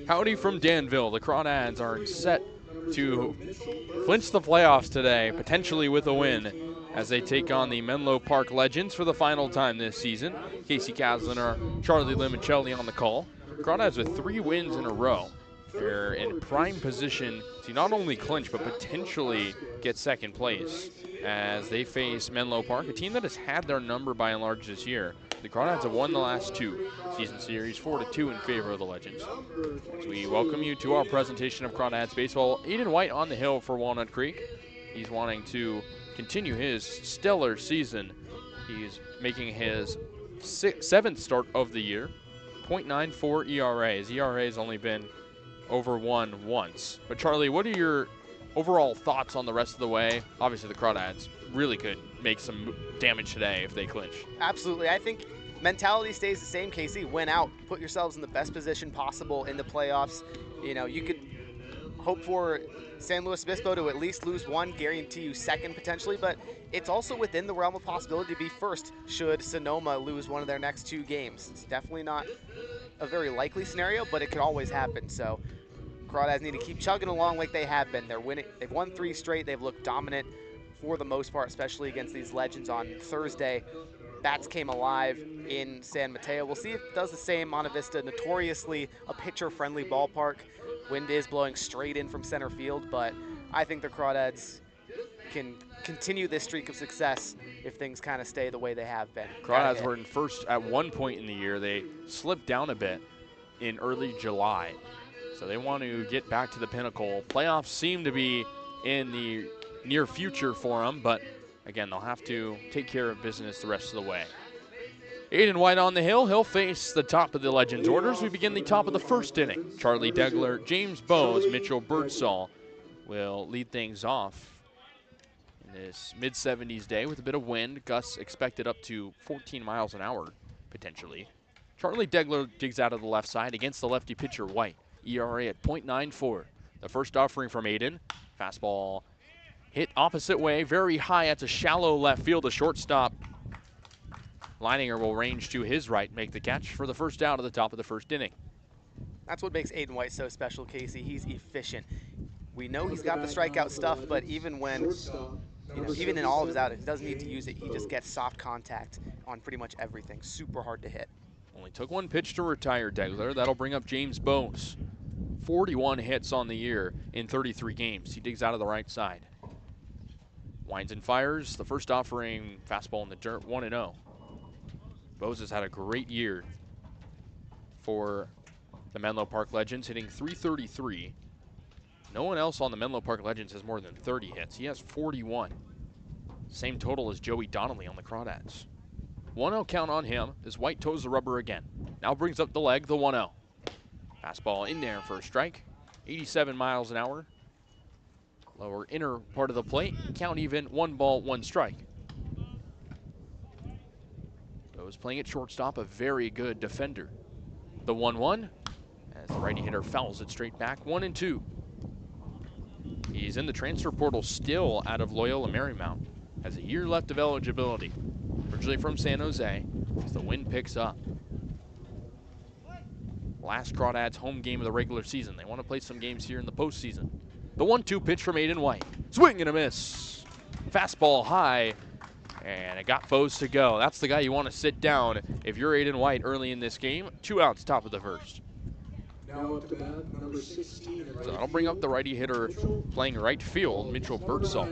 Howdy from Danville. The Crawdads are set to clinch the playoffs today, potentially with a win, as they take on the Menlo Park Legends for the final time this season. Kasey Kazliner, Charlie Limoncelli on the call. Crawdads with 3 wins in a row. They're in prime position to not only clinch, but potentially get second place as they face Menlo Park, a team that has had their number by and large this year. The Crawdads have won the last 2 season series, 4-2 in favor of the Legends. As we welcome you to our presentation of Crawdads baseball, Aiden White on the hill for Walnut Creek. He's wanting to continue his stellar season. He's making his 7th start of the year, .94 ERA. His ERA has only been over 1 once. But Charlie, what are your overall thoughts on the rest of the way? Obviously the Crawdads really could make some damage today if they clinch. Absolutely. I think mentality stays the same, Casey. Win out. Put yourselves in the best position possible in the playoffs. You know, you could hope for San Luis Obispo to at least lose 1, guarantee you second potentially, but it's also within the realm of possibility to be first should Sonoma lose one of their next 2 games. It's definitely not a very likely scenario, but it could always happen. So Crawdads need to keep chugging along like they have been. They're winning. They've won 3 straight. They've looked dominant for the most part, especially against these Legends on Thursday. Bats came alive in San Mateo. We'll see if it does the same. Monte Vista, notoriously a pitcher-friendly ballpark. Wind is blowing straight in from center field, but I think the Crawdads can continue this streak of success if things kind of stay the way they have been. Crawdads were in first at one point in the year. They slipped down a bit in early July. So they want to get back to the pinnacle. Playoffs seem to be in the near future for them, but again, they'll have to take care of business the rest of the way. Aiden White on the hill. He'll face the top of the Legends orders. We begin the top of the first inning. Charlie Degler, James Bowes, Mitchell Birdsall will lead things off in this mid-70s day with a bit of wind. Gusts expected up to 14 miles an hour, potentially. Charlie Degler digs out of the left side against the lefty pitcher, White. ERA at .94. The first offering from Aiden. Fastball hit opposite way, very high at the shallow left field. The shortstop, Leininger, will range to his right, make the catch for the first out at the top of the first inning. That's what makes Aiden White so special, Casey. He's efficient. We know he's got the strikeout stuff, but even when, even in all of his outings, he doesn't need to use it. He just gets soft contact on pretty much everything. Super hard to hit. Only took 1 pitch to retire Degler. That'll bring up James Bowes. 41 hits on the year in 33 games. He digs out of the right side. Winds and fires. The first offering, fastball in the dirt, 1-0. Bowes has had a great year for the Menlo Park Legends, hitting .333. No one else on the Menlo Park Legends has more than 30 hits. He has 41. Same total as Joey Donnelly on the Crawdads. 1-0 count on him as White toes the rubber again. Now brings up the leg, the 1-0. Fastball in there for a strike. 87 miles an hour. Lower inner part of the plate. Count even, 1 ball, 1 strike. Bowes playing at shortstop, a very good defender. The 1-1 as the righty hitter fouls it straight back. 1-2. He's in the transfer portal still out of Loyola Marymount. Has a year left of eligibility. Originally from San Jose, as the wind picks up. Last Crawdads home game of the regular season. They want to play some games here in the postseason. The 1-2 pitch from Aiden White. Swing and a miss. Fastball high, and it got Bowes to go. That's the guy you want to sit down if you're Aiden White early in this game. 2 outs, top of the first. Now up to bat, number 16. So that'll bring up the righty hitter playing right field, Mitchell Birdsall.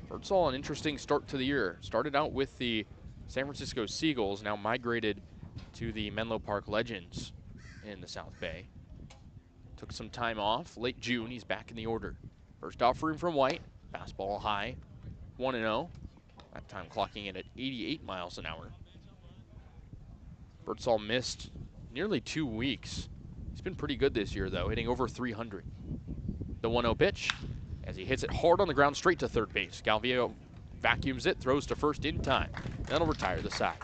Birdsall, an interesting start to the year. Started out with the San Francisco Seagulls, now migrated to the Menlo Park Legends in the South Bay. Took some time off. Late June, he's back in the order. First offering from White. Fastball high. 1-0. That time clocking in at 88 miles an hour. Birdsall missed nearly 2 weeks. He's been pretty good this year, though, hitting over 300. The 1-0 pitch, as he hits it hard on the ground straight to third base. Galvio vacuums it, throws to first in time. That'll retire the side.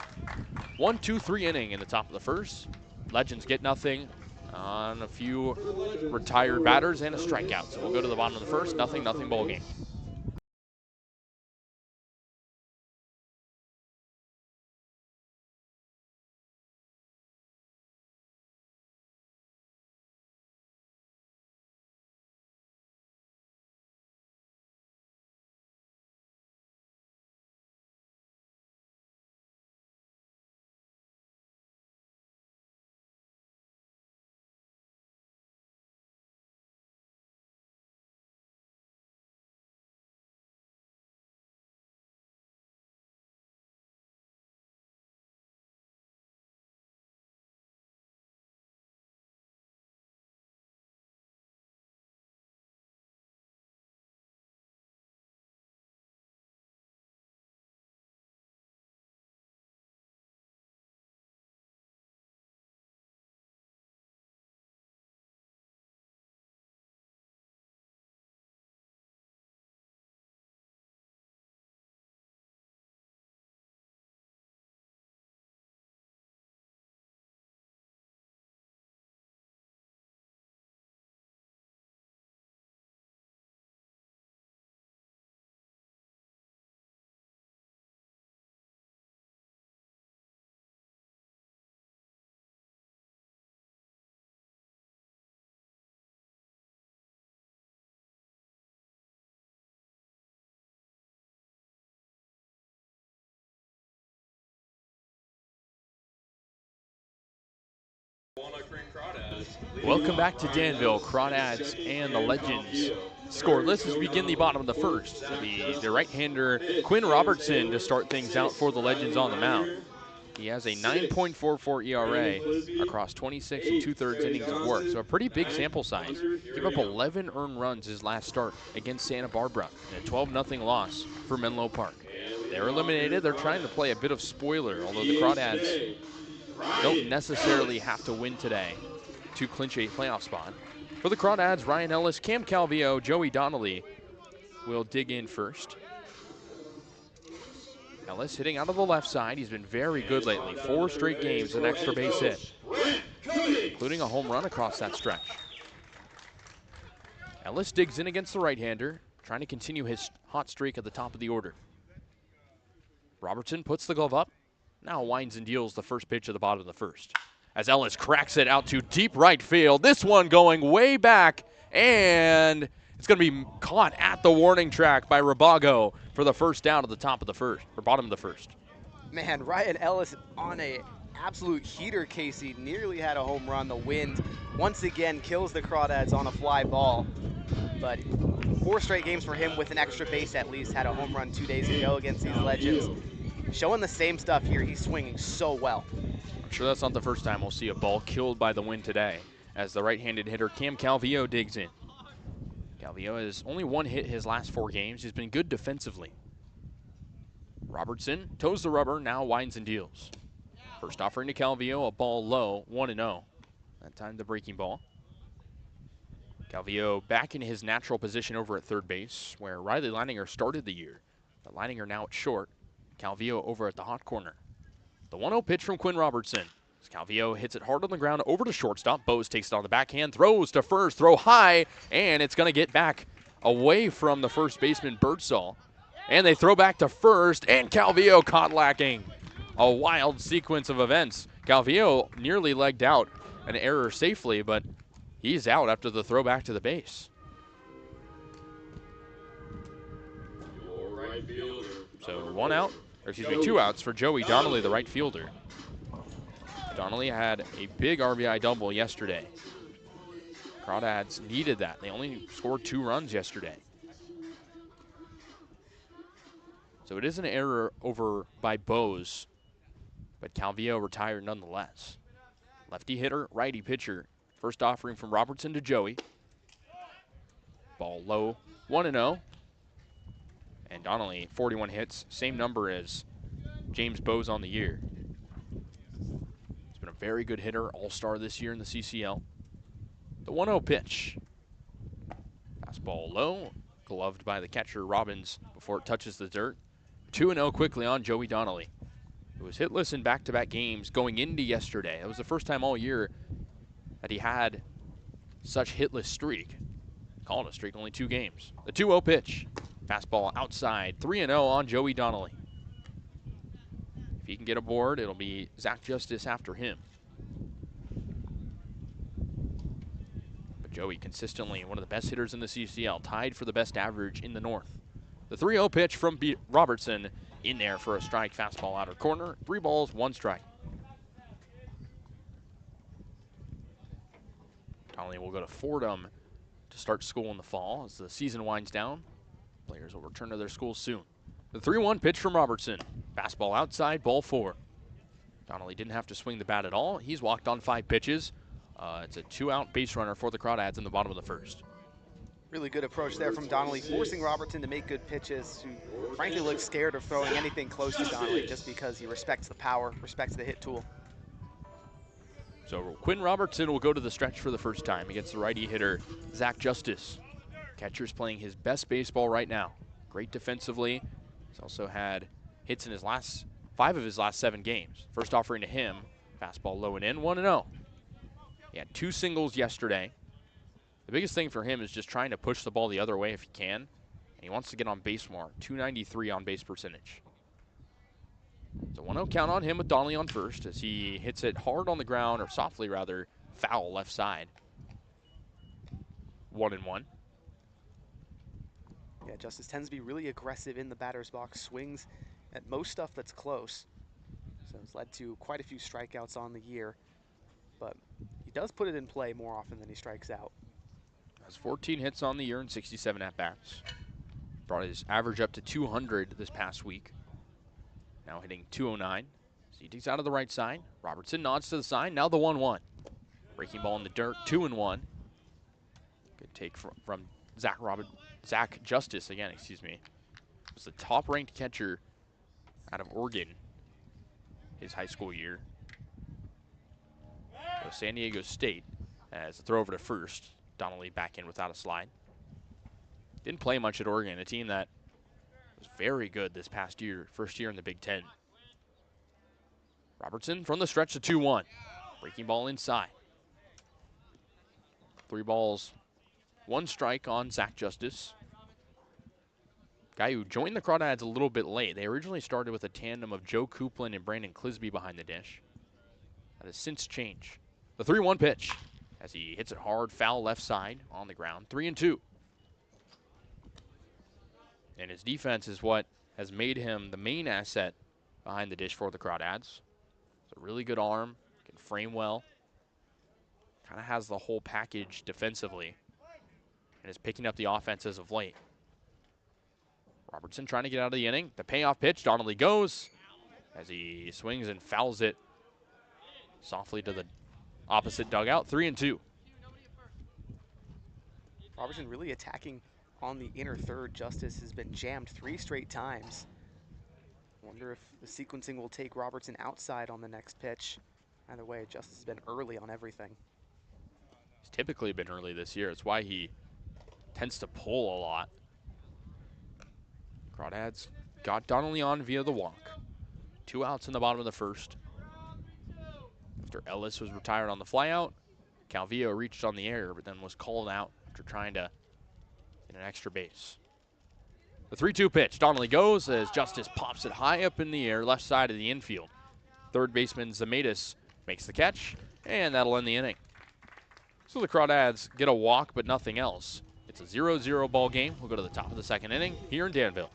1-2-3 inning in the top of the first. Legends get nothing on a few retired batters and a strikeout. So we'll go to the bottom of the first. Nothing ball game. Welcome back to Danville. Crawdads and the Legends scoreless as we begin the bottom of the first. The right-hander Quinn Robertson to start things out for the Legends on the mound. He has a 9.44 ERA across 26 and 2/3 innings of work, so a pretty big sample size. Gave up 11 earned runs his last start against Santa Barbara in a 12-0 loss for Menlo Park. They're eliminated. They're trying to play a bit of spoiler, although the Crawdads don't necessarily have to win today to clinch a playoff spot. For the Crawdads, Ryan Ellis, Cam Calvillo, Joey Donnelly will dig in first. Ellis hitting out of the left side. He's been very good lately. 4 straight games, an extra base hit, including a home run across that stretch. Ellis digs in against the right-hander, trying to continue his hot streak at the top of the order. Robertson puts the glove up, now winds and deals the first pitch at the bottom of the first. As Ellis cracks it out to deep right field. This one going way back, and it's going to be caught at the warning track by Rabago for the first down at the top of the first, or bottom of the first. Man, Ryan Ellis on a absolute heater, Casey. Nearly had a home run. The wind once again kills the Crawdads on a fly ball. But 4 straight games for him with an extra base at least. Had a home run 2 days ago against these Legends. Showing the same stuff here. He's swinging so well. I'm sure that's not the first time we'll see a ball killed by the wind today, as the right-handed hitter Cam Calvillo digs in. Calvillo has only 1 hit his last 4 games. He's been good defensively. Robertson toes the rubber, now winds and deals. First offering to Calvillo, a ball low, 1-0. That time the breaking ball. Calvillo back in his natural position over at third base, where Riley Leininger started the year. But Leininger now at short. Calvillo over at the hot corner. The 1-0 pitch from Quinn Robertson. As Calvillo hits it hard on the ground over to shortstop. Bose takes it on the backhand, throws to first, throw high, and it's going to get back away from the first baseman Birdsall. And they throw back to first, and Calvillo caught lacking. A wild sequence of events. Calvillo nearly legged out an error safely, but he's out after the throw back to the base. So 1 out, or excuse me, 2 outs for Joey Donnelly, the right fielder. Donnelly had a big RBI double yesterday. Crawdads needed that. They only scored 2 runs yesterday. So it is an error over by Bose, but Calvillo retired nonetheless. Lefty hitter, righty pitcher. First offering from Robertson to Joey. Ball low, 1-0. And Donnelly, 41 hits, same number as James Bose on the year. He's been a very good hitter, all-star this year in the CCL. The 1-0 pitch. Fastball low, gloved by the catcher Robbins before it touches the dirt. 2-0 quickly on Joey Donnelly, who was hitless in back-to-back games going into yesterday. It was the first time all year that he had such hitless streak. Called a streak, only 2 games. The 2-0 pitch. Fastball outside, 3-0 on Joey Donnelly. If he can get aboard, it'll be Zach Justice after him. But Joey consistently one of the best hitters in the CCL, tied for the best average in the North. The 3-0 pitch from Robertson in there for a strike. Fastball outer corner, 3 balls, 1 strike. Donnelly will go to Fordham to start school in the fall as the season winds down. Players will return to their schools soon. The 3-1 pitch from Robertson. Fastball outside, ball 4. Donnelly didn't have to swing the bat at all. He's walked on 5 pitches. It's a 2-out base runner for the Crawdads in the bottom of the first. Really good approach there from Donnelly, forcing Robertson to make good pitches, who frankly looks scared of throwing anything close to Donnelly just because he respects the power, respects the hit tool. So Quinn Robertson will go to the stretch for the first time against the righty hitter, Zach Justice. Catcher's playing his best baseball right now. Great defensively. He's also had hits in his last 5 of his last 7 games. First offering to him, fastball low and in, 1-0. He had 2 singles yesterday. The biggest thing for him is just trying to push the ball the other way if he can. And he wants to get on base more, 293 on base percentage. So 1-0 count on him with Donnelly on first as he hits it hard on the ground, or softly rather, foul left side. 1-1. Yeah, Justice tends to be really aggressive in the batter's box, swings at most stuff that's close. So it's led to quite a few strikeouts on the year. But he does put it in play more often than he strikes out. Has 14 hits on the year and 67 at-bats. Brought his average up to 200 this past week. Now hitting 209. So he digs out of the right side. Robertson nods to the side. Now the 1-1. Breaking ball in the dirt, 2-1. Good take from Zach Justice again, excuse me. Was the top-ranked catcher out of Oregon his high school year. So San Diego State as a throw over to first. Donnelly back in without a slide. Didn't play much at Oregon, a team that was very good this past year, first year in the Big Ten. Robertson from the stretch to 2-1. Breaking ball inside. 3 balls, 1 strike on Zach Justice. Guy who joined the Crawdads a little bit late. They originally started with a tandem of Joe Coupland and Brandon Clisby behind the dish. That has since changed. The 3-1 pitch as he hits it hard, foul left side on the ground. 3-2. And his defense is what has made him the main asset behind the dish for the Crawdads. It's a really good arm, can frame well. Kind of has the whole package defensively and is picking up the offense as of late. Robertson trying to get out of the inning. The payoff pitch, Donnelly goes as he swings and fouls it softly to the opposite dugout. 3-2. Robertson really attacking on the inner third. Justice has been jammed 3 straight times. Wonder if the sequencing will take Robertson outside on the next pitch. Either way, Justice has been early on everything. He's typically been early this year. It's why he tends to pull a lot. Crawdads got Donnelly on via the walk. 2 outs in the bottom of the first. After Ellis was retired on the flyout, Calvillo reached on the air, but then was called out after trying to get an extra base. The 3-2 pitch. Donnelly goes as Justice pops it high up in the air, left side of the infield. Third baseman Zemaitis makes the catch, and that'll end the inning. So the Crawdads get a walk, but nothing else. It's a 0-0 ball game. We'll go to the top of the second inning here in Danville.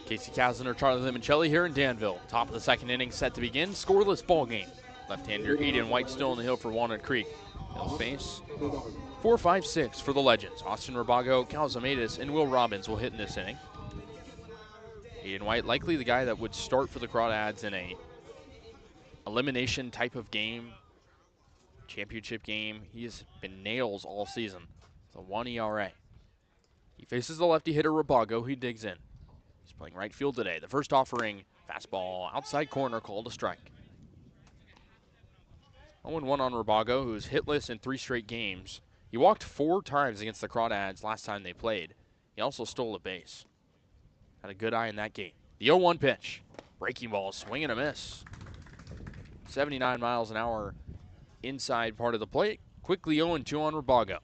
Kasey Kazliner, Charlie Limoncelli here in Danville. Top of the second inning set to begin. Scoreless ball game. Left-hander Aiden White still on the hill for Walnut Creek. They'll face 4, 5, 6 for the Legends. Austin Rabago, Cal Zemaitis, and Will Robbins will hit in this inning. Aiden White likely the guy that would start for the Crawdads in a elimination type of game, championship game. He has been nails all season. It's a 1 ERA. He faces the lefty hitter Rabago. He digs in. He's playing right field today. The first offering, fastball outside corner, called a strike. 0-1 on Rabago, who's hitless in 3 straight games. He walked 4 times against the Crawdads last time they played. He also stole a base. Had a good eye in that game. The 0-1 pitch. Breaking ball, swing and a miss. 79 miles an hour inside part of the plate. Quickly 0-2 on Rabago.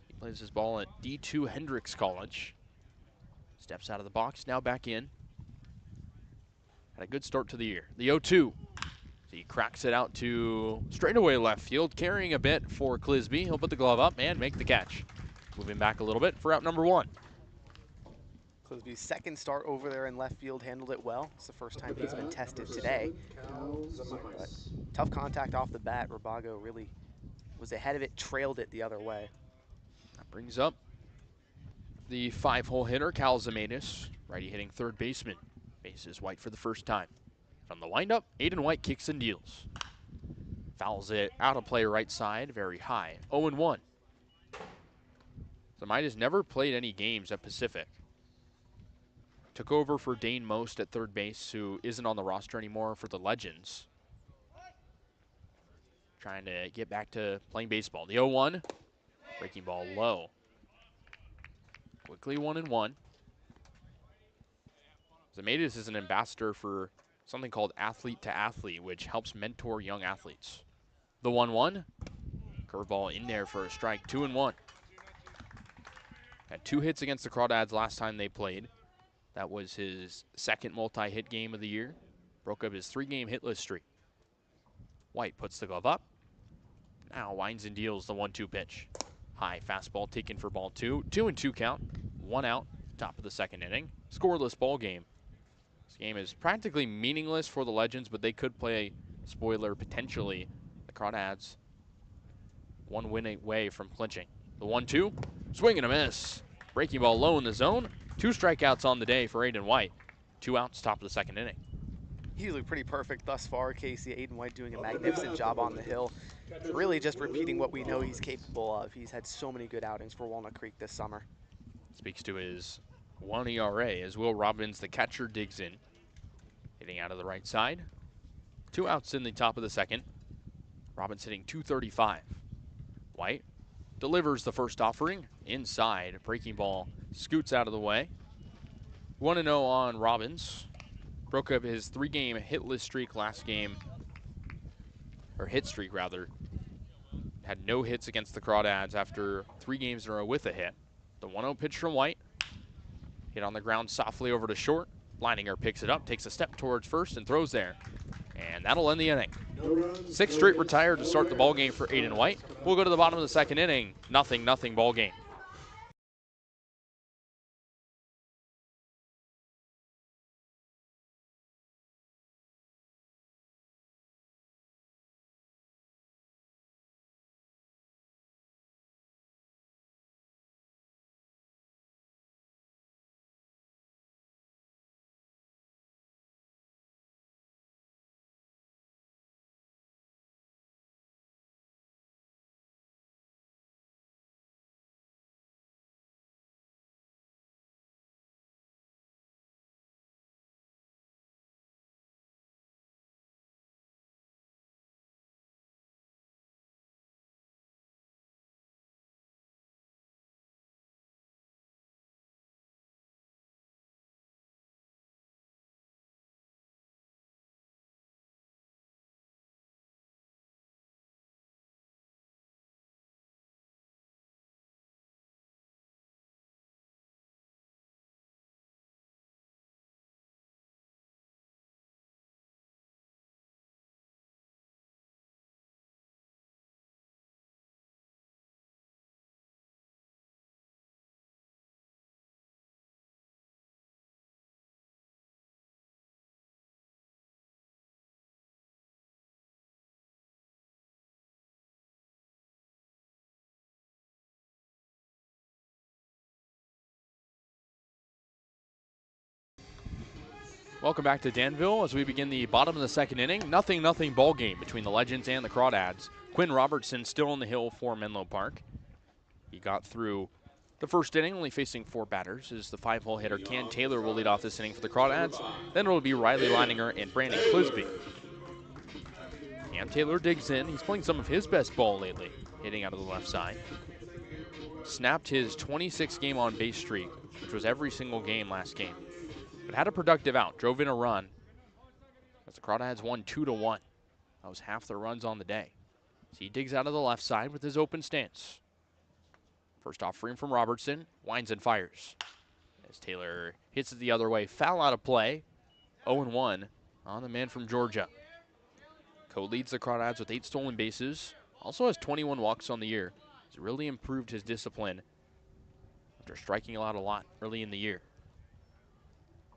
He plays his ball at D2 Hendricks College. Steps out of the box, now back in. Had a good start to the year. The 0-2. He cracks it out to straightaway left field, carrying a bit for Clisby. He'll put the glove up and make the catch. Moving back a little bit for out number 1. Clisby's second start over there in left field handled it well. It's the first time he's been tested today. But tough contact off the bat. Rabago really was ahead of it, trailed it the other way. That brings up the 5-hole hitter, Cal Zamanis, righty hitting third baseman. Base is white for the first time. From the windup, Aiden White kicks and deals. Fouls it out of play right side, very high. 0-1. Zamanis never played any games at Pacific. Took over for Dane Most at third base, who isn't on the roster anymore for the Legends. Trying to get back to playing baseball. The 0-1, breaking ball low. Quickly 1-1. Zamanis is an ambassador for something called Athlete to Athlete, which helps mentor young athletes. The 1-1, curveball in there for a strike. 2-1. Had 2 hits against the Crawdads last time they played. That was his second multi-hit game of the year. Broke up his 3-game hitless streak. White puts the glove up. Now winds and deals the 1-2 pitch. High fastball taken for ball 2. 2-2 count. 1 out. Top of the second inning. Scoreless ball game. This game is practically meaningless for the Legends, but they could play spoiler potentially. The Crawdads 1 win away from clinching. The 1-2. Swing and a miss. Breaking ball low in the zone. 2 strikeouts on the day for Aiden White. 2 outs, top of the second inning. He's looked pretty perfect thus far, Casey. Aiden White doing a magnificent job on the hill. Really just repeating what we know he's capable of. He's had so many good outings for Walnut Creek this summer. Speaks to his 1 ERA as Will Robbins, the catcher, digs in. Hitting out of the right side. 2 outs in the top of the second. Robbins hitting .235. White delivers the first offering inside. Breaking ball scoots out of the way. 1-0 on Robbins. Broke up his 3-game hitless streak last game, or hit streak rather. Had no hits against the Crawdads after 3 games in a row with a hit. The 1-0 pitch from White. Hit on the ground softly over to short. Leininger picks it up, takes a step towards first, and throws there. And that'll end the inning. 6 straight retired to start the ball game for Aiden White. We'll go to the bottom of the second inning. 0-0 ball game. Welcome back to Danville as we begin the bottom of the second inning. 0-0 ball game between the Legends and the Crawdads. Quinn Robertson still on the hill for Menlo Park. He got through the first inning, only facing 4 batters, as the 5-hole hitter Can Taylor will lead off this inning for the Crawdads. Then it will be Riley Leininger and Brandon Clisby. Can Taylor digs in. He's playing some of his best ball lately, hitting out of the left side. Snapped his 26-game on base streak, which was every single game last game. But had a productive out, drove in a run as the Crawdads won 2-1. That was half their runs on the day. So he digs out of the left side with his open stance. First offering from Robertson, winds and fires. As Taylor hits it the other way, foul out of play. 0-1 on the man from Georgia. Co-leads the Crawdads with 8 stolen bases. Also has 21 walks on the year. He's really improved his discipline after striking out a lot early in the year.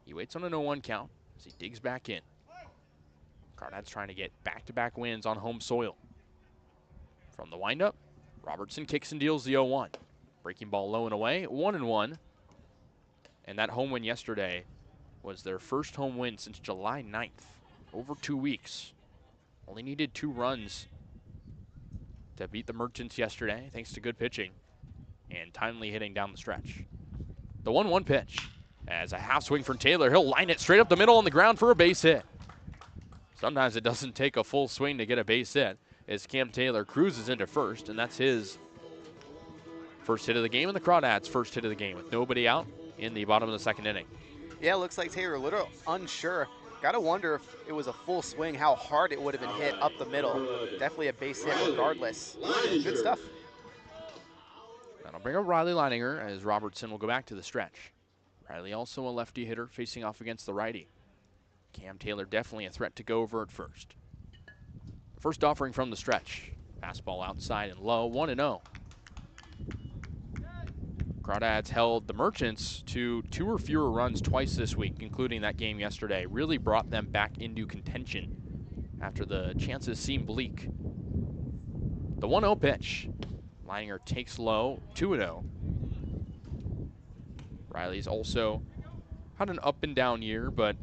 He waits on an 0-1 count as he digs back in. Crawdads trying to get back-to-back wins on home soil. From the windup, Robertson kicks and deals the 0-1. Breaking ball low and away, 1-1. And that home win yesterday was their first home win since July 9th. Over 2 weeks. Only needed 2 runs to beat the Merchants yesterday, thanks to good pitching and timely hitting down the stretch. The 1-1 pitch. As a half swing from Taylor, he'll line it straight up the middle on the ground for a base hit. Sometimes it doesn't take a full swing to get a base hit, as Cam Taylor cruises into first, and that's his first hit of the game and the Crawdads' first hit of the game with nobody out in the bottom of the second inning. Yeah, looks like Taylor a little unsure. Gotta wonder if it was a full swing, how hard it would have been hit up the middle. Definitely a base hit regardless. Good stuff. That'll bring up Riley Leininger as Robertson will go back to the stretch. Riley also a lefty hitter facing off against the righty. Cam Taylor definitely a threat to go over at first. First offering from the stretch. Fastball outside and low, 1-0. Crawdads held the Merchants to 2 or fewer runs twice this week, including that game yesterday. Really brought them back into contention after the chances seemed bleak. The 1-0 pitch. Leininger takes low, 2-0. Riley's also had an up and down year, but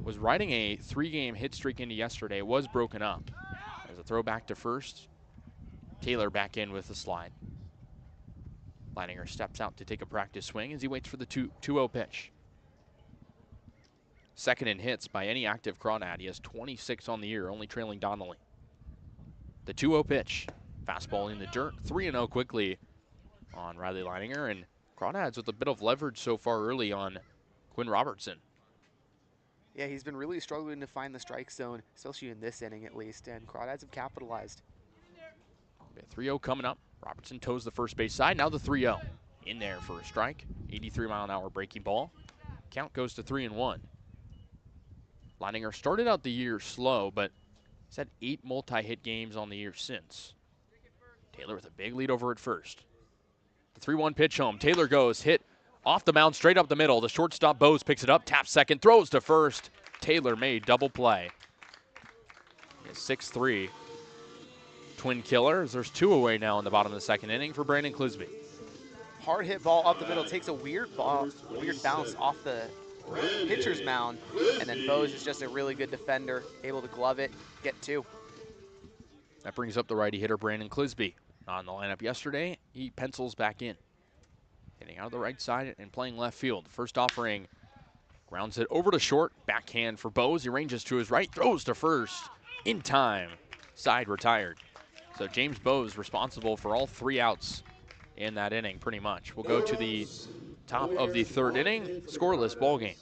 was riding a 3-game hit streak into yesterday. It was broken up. As a throw back to first, Taylor back in with the slide. Leininger steps out to take a practice swing as he waits for the 2-0 pitch. Second in hits by any active Crawdad. He has 26 on the year, only trailing Donnelly. The 2-0 pitch. Fastball in the dirt, 3-0 quickly on Riley Leininger, and Crawdads with a bit of leverage so far early on Quinn Robertson. Yeah, he's been really struggling to find the strike zone, especially in this inning at least, and Crawdads have capitalized. 3-0 coming up. Robertson toes the first base side. Now the 3-0. In there for a strike. 83-mile-an-hour breaking ball. Count goes to 3-1. Leininger started out the year slow, but he's had 8 multi-hit games on the year since. Taylor with a big lead over at first. The 3-1 pitch home. Taylor goes, hit off the mound, straight up the middle. The shortstop, Bose, picks it up, taps second, throws to first. Taylor made double play. 6-3. Twin killers. There's 2 away now in the bottom of the second inning for Brandon Clisby. Hard hit ball up the middle, takes a weird bounce off the pitcher's mound, and then Bose is just a really good defender, able to glove it, get 2. That brings up the righty hitter Brandon Clisby. On the lineup yesterday, he pencils back in. Hitting out of the right side and playing left field. First offering, grounds it over to short, backhand for Bose. He ranges to his right, throws to first, in time, side retired. So James Bose responsible for all 3 outs in that inning, pretty much. We'll go to the top of the 3rd inning, scoreless ball game.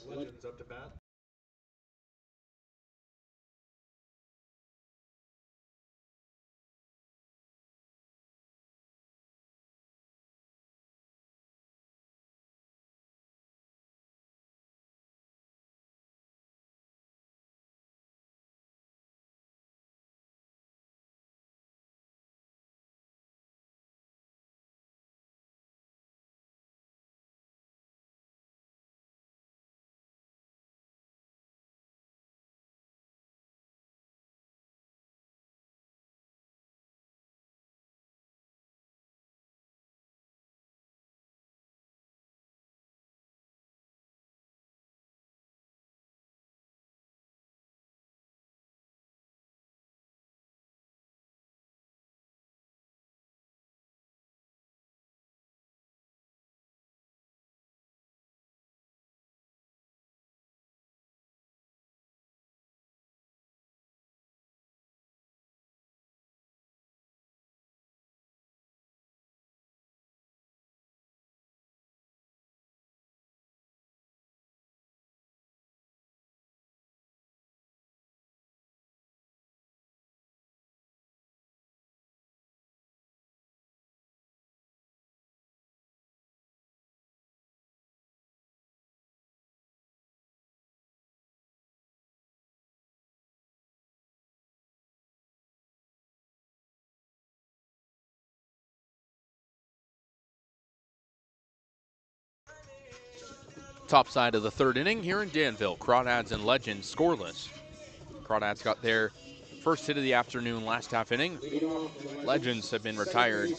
top side of the third inning here in Danville. Crawdads and Legends scoreless. Crawdads got their first hit of the afternoon last half inning. Legends have been retired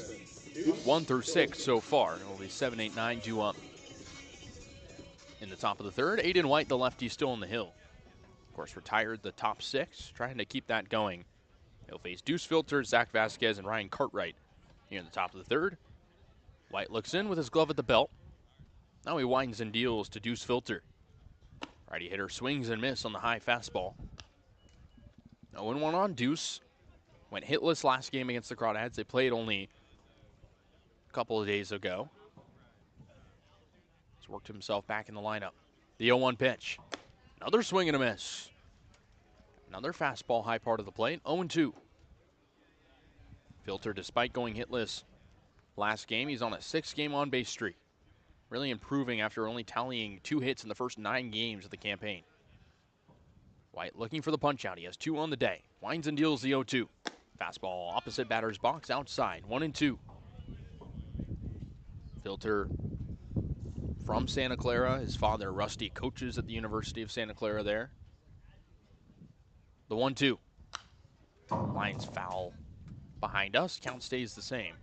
1 through 6 so far. It'll be 7, 8, 9 due up in the top of the third. Aiden White, the lefty, still on the hill. Of course, retired the top 6, trying to keep that going. He'll face Deuce Filter, Zach Vasquez, and Ryan Cartwright here in the top of the third. White looks in with his glove at the belt. Now he winds and deals to Deuce Filter. Righty hitter swings and misses on the high fastball. 0-1 on Deuce. Went hitless last game against the Crawdads. They played only a couple of days ago. He's worked himself back in the lineup. The 0-1 pitch. Another swing and a miss. Another fastball high part of the plate. 0-2. Filter, despite going hitless last game, he's on a 6-game on-base streak. Really improving after only tallying 2 hits in the first 9 games of the campaign. White looking for the punch-out. He has 2 on the day. Winds and deals the 0-2. Fastball opposite batter's box outside. 1-2. Filter from Santa Clara. His father, Rusty, coaches at the University of Santa Clara there. The 1-2. Line's foul behind us. Count stays the same.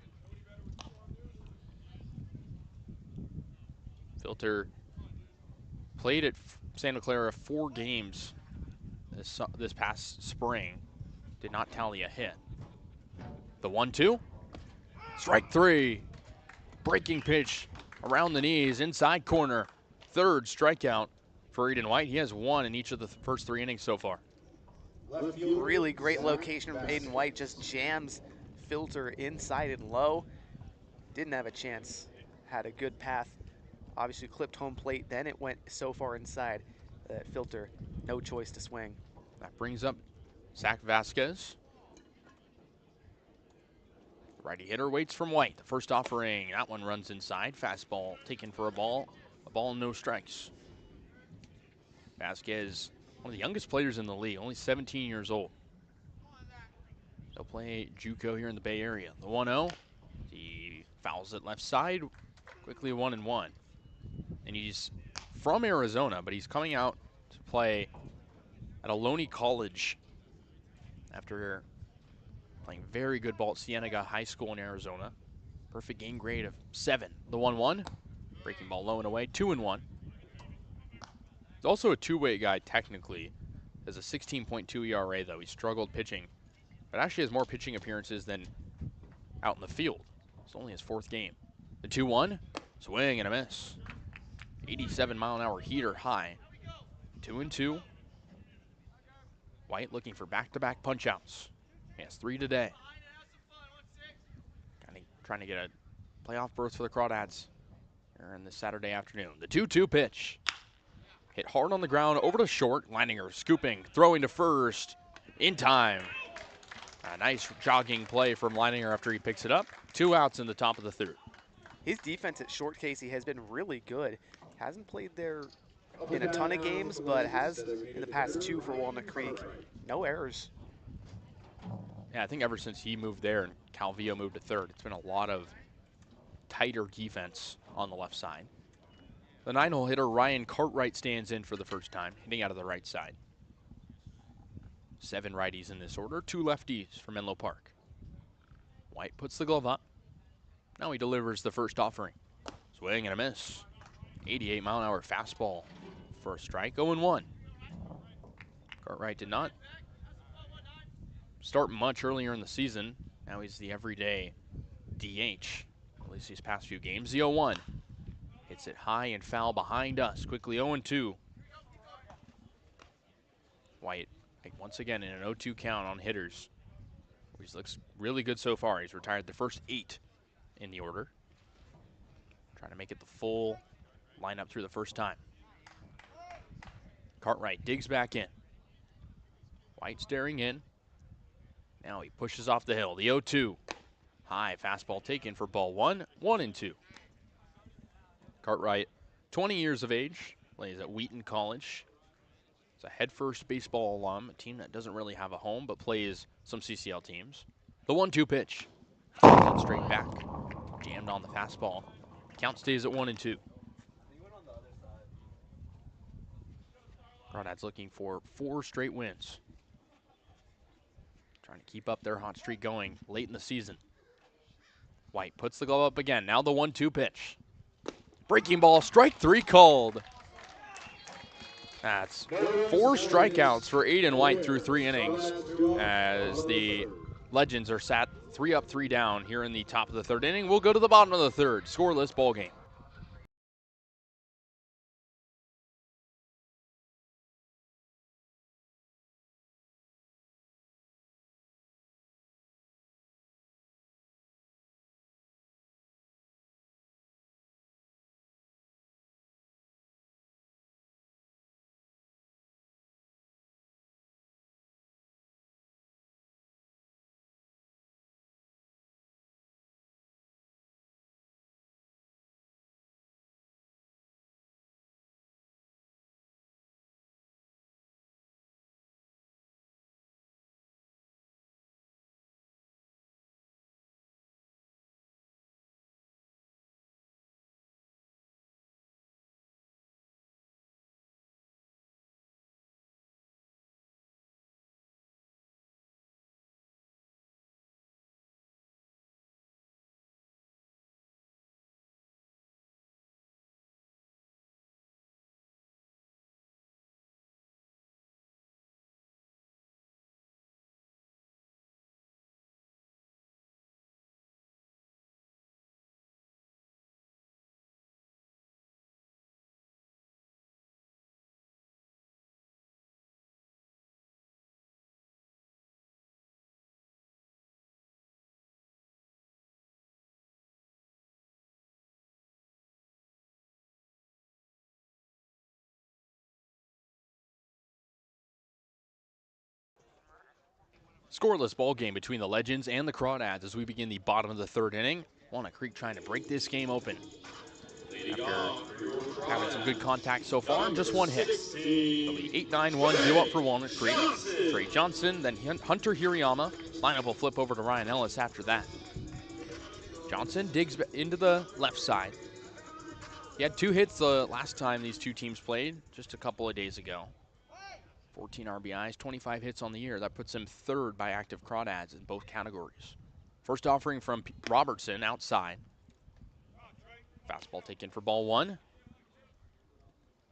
Filter played at Santa Clara 4 games this past spring. Did not tally a hit. The 1-2. Strike 3. Breaking pitch around the knees, inside corner. Third strikeout for Aiden White. He has 1 in each of the first 3 innings so far. Really great location from Aiden White. Just jams Filter inside and low. Didn't have a chance. Had a good path. Obviously clipped home plate. Then it went so far inside that Filter, no choice to swing. That brings up Zach Vasquez. Righty hitter waits from White. The first offering, that one runs inside. Fastball taken for a ball and no strikes. Vasquez, one of the youngest players in the league, only 17 years old. They'll play JUCO here in the Bay Area. The 1-0, he fouls it left side, quickly 1-1. And he's from Arizona, but he's coming out to play at Ohlone College after playing very good ball at Cienega High School in Arizona. Perfect game grade of 7. The 1-1, breaking ball low and away, 2-1. He's also a two-way guy technically. Has a 16.2 ERA though. He struggled pitching, but actually has more pitching appearances than out in the field. It's only his 4th game. The 2-1, swing and a miss. 87-mile-an-hour heater high. 2-2. White looking for back-to-back punch-outs. He has 3 today. Trying to get a playoff berth for the Crawdads here on this Saturday afternoon. The 2-2 pitch. Hit hard on the ground, over to short. Leininger scooping, throwing to first in time. A nice jogging play from Leininger after he picks it up. 2 outs in the top of the 3rd. His defense at short, Casey, has been really good. Hasn't played there in a ton of games, but has in the past 2 for Walnut Creek. No errors. Yeah, I think ever since he moved there and Calvillo moved to 3rd, it's been a lot of tighter defense on the left side. The 9-hole hitter Ryan Cartwright stands in for the first time, hitting out of the right side. 7 righties in this order, 2 lefties for Menlo Park. White puts the glove up. Now he delivers the first offering. Swing and a miss. 88-mile-an-hour fastball for a strike, 0-1. Cartwright did not start much earlier in the season. Now he's the everyday DH, at least these past few games. The 0-1. Hits it high and foul behind us. Quickly 0-2. White, once again, in an 0-2 count on hitters. He looks really good so far. He's retired the first 8 in the order. Trying to make it the full lineup through the first time. Cartwright digs back in. White staring in. Now he pushes off the hill. The 0-2. High fastball taken for ball 1. 1-2. Cartwright, 20 years of age, plays at Wheaton College. He's a head-first baseball alum, a team that doesn't really have a home but plays some CCL teams. The 1-2 pitch. Straight back. Jammed on the fastball. Count stays at 1-2. Crawdads looking for 4 straight wins. Trying to keep up their hot streak going late in the season. White puts the glove up again. Now the 1-2 pitch. Breaking ball, strike 3 called. That's 4 strikeouts for Aiden White through 3 innings as the Legends are sat 3 up, 3 down here in the top of the 3rd inning. We'll go to the bottom of the 3rd. Scoreless ball game. Scoreless ball game between the Legends and the Crawdads as we begin the bottom of the 3rd inning. Walnut Creek trying to break this game open after having some good contact so far and just 1 hit. It'll be 8-9-1 due up for Walnut Creek. Trey Johnson, then Hunter Hirayama. Lineup will flip over to Ryan Ellis after that. Johnson digs into the left side. He had 2 hits the last time these two teams played, just a couple of days ago. 14 RBIs, 25 hits on the year. That puts him 3rd by active Crawdads in both categories. First offering from Robertson outside. Fastball taken for ball 1.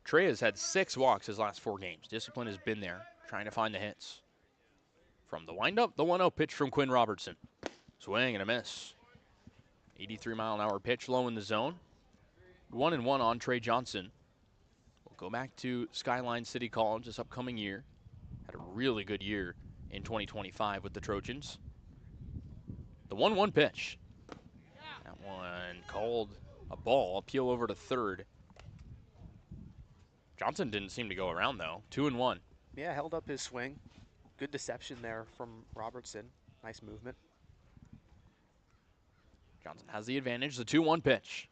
Trey has had 6 walks his last 4 games. Discipline has been there, trying to find the hits. From the windup, the 1-0 pitch from Quinn Robertson. Swing and a miss. 83-mile-an-hour pitch low in the zone. 1-1 on Trey Johnson. We'll go back to Skyline City College this upcoming year. Had a really good year in 2025 with the Trojans. The 1-1 pitch. That one called a ball. Appeal over to 3rd. Johnson didn't seem to go around, though. 2-1. Yeah, held up his swing. Good deception there from Robertson. Nice movement. Johnson has the advantage. The 2-1 pitch.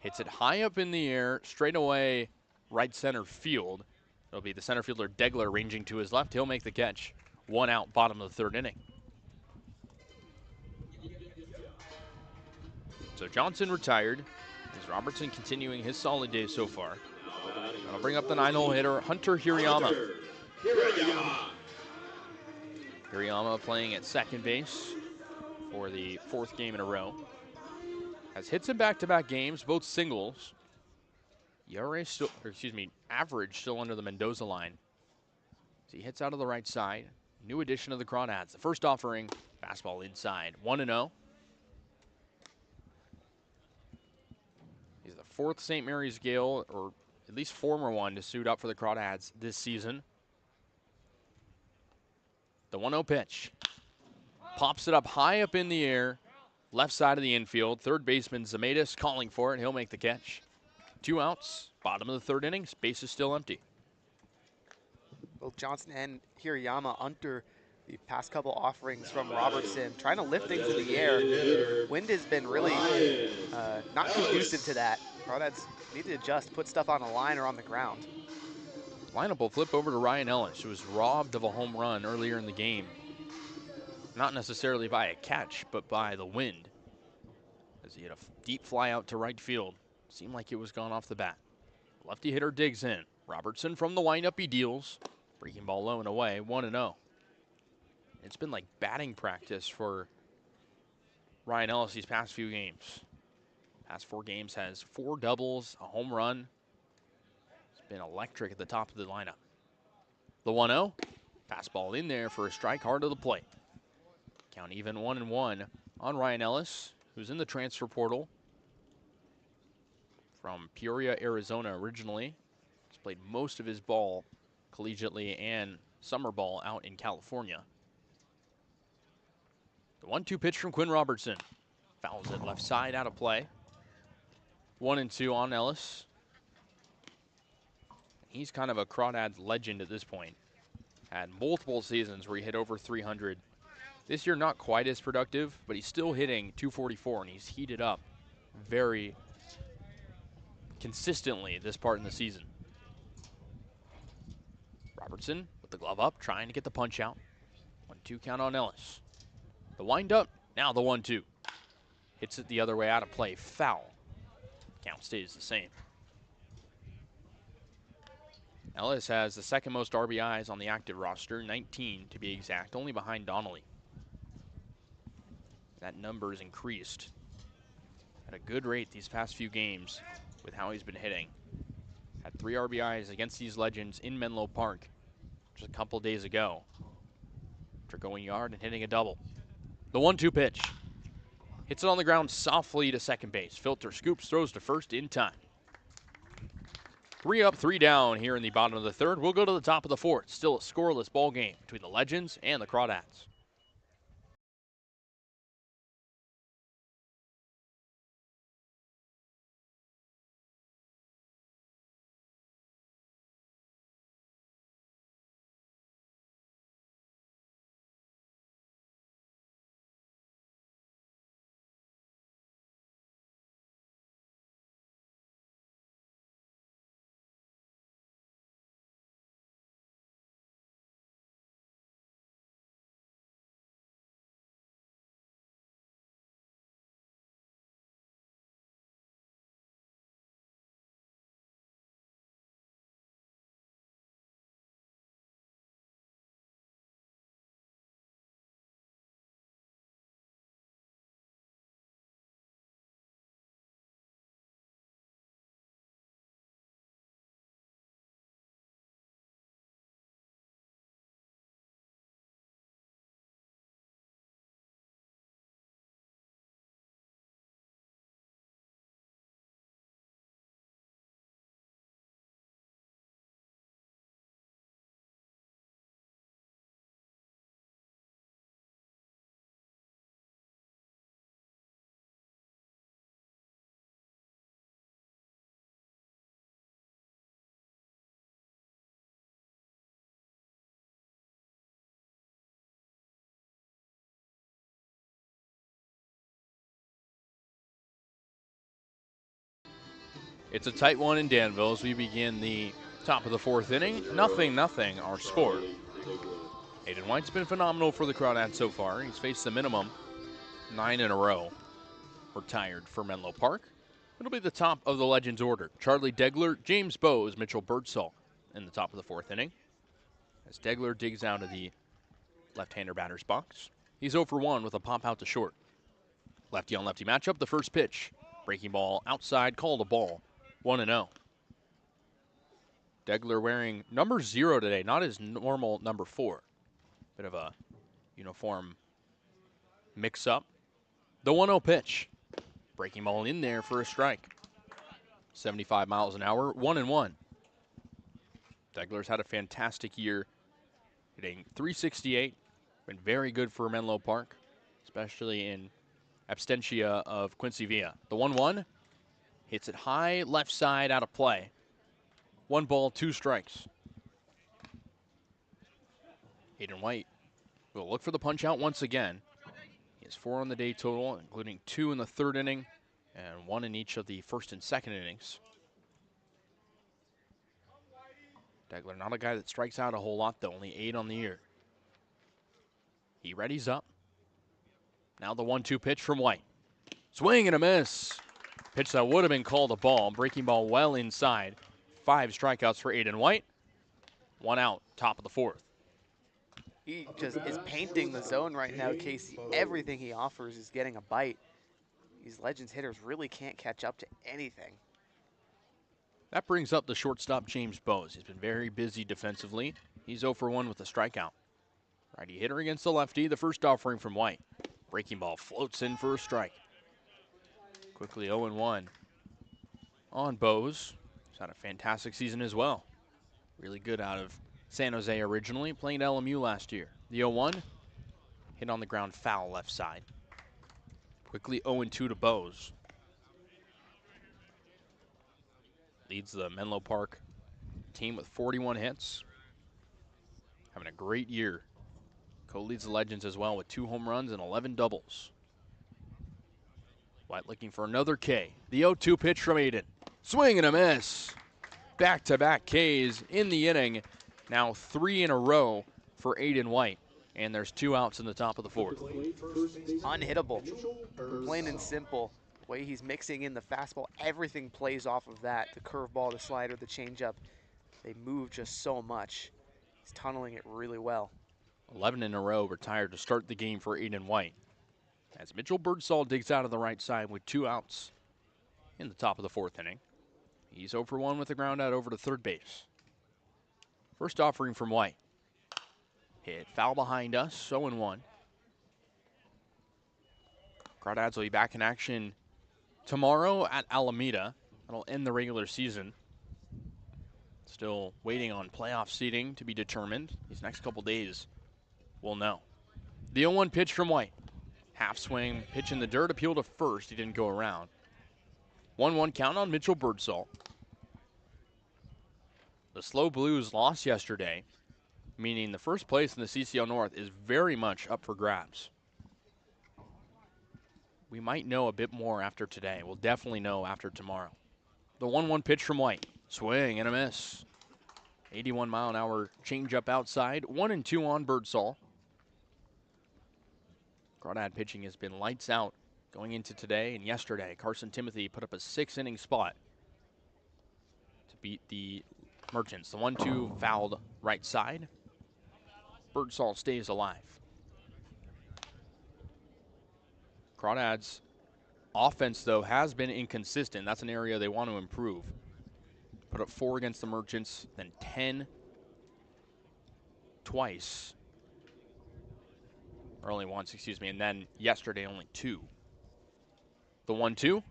Hits it high up in the air, straight away, right center field. It'll be the center fielder Degler ranging to his left. He'll make the catch. 1 out, bottom of the 3rd inning. So Johnson retired. As Robertson continuing his solid day so far. That'll bring up the 9-hole hitter, Hunter Hirayama. Hirayama playing at second base for the 4th game in a row. Has hits in back-to-back games, both singles. ERA still, average still under the Mendoza line. As he hits out of the right side. New addition of the Crawdads. The first offering, fastball inside, 1-0. He's the 4th St. Mary's Gale, or at least former one, to suit up for the Crawdads this season. The 1-0 pitch. Pops it up high up in the air. Left side of the infield. 3rd baseman Zemaitis calling for it. He'll make the catch. 2 outs. Bottom of the 3rd inning. Base is still empty. Both Johnson and Hirayama under the past couple offerings from Robertson, trying to lift things in the air. Wind has been really not conducive to that. Crawdads need to adjust, put stuff on a line or on the ground. Lineup will flip over to Ryan Ellis, who was robbed of a home run earlier in the game. Not necessarily by a catch, but by the wind. As he had a deep fly out to right field. Seemed like it was gone off the bat. Lefty hitter digs in. Robertson from the windup, he deals. Breaking ball low and away, 1-0. It's been like batting practice for Ryan Ellis these past few games. Past 4 games has 4 doubles, a home run. It's been electric at the top of the lineup. The 1-0, fastball in there for a strike, hard to the plate. Count even 1-1 on Ryan Ellis, who's in the transfer portal from Peoria, Arizona originally. He's played most of his ball collegiately and summer ball out in California. The 1-2 pitch from Quinn Robertson. Fouls it left side, out of play. 1-2 on Ellis. He's kind of a Crawdads legend at this point. Had multiple seasons where he hit over 300. This year not quite as productive, but he's still hitting 244, and he's heated up very consistently this part in the season. Robertson with the glove up, trying to get the punch out. 1-2 count on Ellis. The windup, now the 1-2. Hits it the other way, out of play, foul. Count stays the same. Ellis has the second most RBIs on the active roster, 19 to be exact, only behind Donnelly. That number's increased at a good rate these past few games with how he's been hitting. Had 3 RBIs against these legends in Menlo Park just a couple days ago after going yard and hitting a double. The 1-2 pitch. Hits it on the ground softly to second base. Filter scoops, throws to first in time. 3 up, 3 down here in the bottom of the third. We'll go to the top of the fourth. Still a scoreless ball game between the Legends and the Crawdads. It's a tight one in Danville as we begin the top of the fourth inning. 0-0 our score. Aiden White's been phenomenal for the Crawdads so far. He's faced the minimum 9 in a row. Retired for Menlo Park. It'll be the top of the Legends order. Charlie Degler, James Bowes, Mitchell Birdsall in the top of the fourth inning. As Degler digs out of the left-hander batter's box. He's 0 for 1 with a pop out to short. Lefty on lefty matchup, the first pitch. Breaking ball outside, called a ball. 1-0. Degler wearing number 0 today, not his normal number 4. Bit of a uniform mix-up. The 1-0 pitch. Breaking ball in there for a strike. 75 miles an hour, 1-1. Degler's had a fantastic year, hitting .368. Been very good for Menlo Park, especially in absentia of Quincy Villa. The 1-1. Hits it high, left side, out of play. 1 ball, 2 strikes. Aiden White will look for the punch out once again. He has 4 on the day total, including 2 in the third inning and 1 in each of the first and second innings. Degler, not a guy that strikes out a whole lot, though, only 8 on the year. He readies up. Now the 1-2 pitch from White. Swing and a miss. Pitch that would have been called a ball. Breaking ball well inside. 5 strikeouts for Aiden White. 1 out, top of the 4th. He just is painting the zone right now, Casey. Everything he offers is getting a bite. These Legends hitters really can't catch up to anything. That brings up the shortstop, James Bowes. He's been very busy defensively. He's 0 for 1 with a strikeout. Righty hitter against the lefty, the first offering from White. Breaking ball floats in for a strike. Quickly 0-1 on Bowes. He's had a fantastic season as well. Really good out of San Jose originally, playing at LMU last year. The 0-1, hit on the ground foul left side. Quickly 0-2 to Bowes. Leads the Menlo Park team with 41 hits. Having a great year. Co-leads the Legends as well with 2 home runs and 11 doubles. White looking for another K. The 0-2 pitch from Aiden. Swing and a miss. Back-to-back Ks in the inning. Now 3 in a row for Aiden White. And there's 2 outs in the top of the 4th. Unhittable, plain and simple. The way he's mixing in the fastball, everything plays off of that. The curveball, the slider, the changeup. They move just so much. He's tunneling it really well. 11 in a row retired to start the game for Aiden White. As Mitchell Birdsall digs out of the right side with 2 outs in the top of the 4th inning. He's 0 for 1 with the ground out over to third base. First offering from White. Hit foul behind us, 0-1. Crawdads will be back in action tomorrow at Alameda. That'll end the regular season. Still waiting on playoff seeding to be determined. These next couple days, we'll know. The 0-1 pitch from White. Half swing, pitch in the dirt, appeal to first. He didn't go around. 1-1 count on Mitchell Birdsall. The Slow Blues lost yesterday, meaning the first place in the CCL North is very much up for grabs. We might know a bit more after today. We'll definitely know after tomorrow. The 1-1 pitch from White. Swing and a miss. 81-mile-an-hour changeup outside. 1-2 on Birdsall. Crawdad pitching has been lights out going into today and yesterday. Carson Timothy put up a 6-inning spot to beat the Merchants. The 1-2 fouled right side. Birdsall stays alive. Crawdad's offense, though, has been inconsistent. That's an area they want to improve. Put up 4 against the Merchants, then 10 twice. Or only once, excuse me, and then yesterday only 2. The 1-2.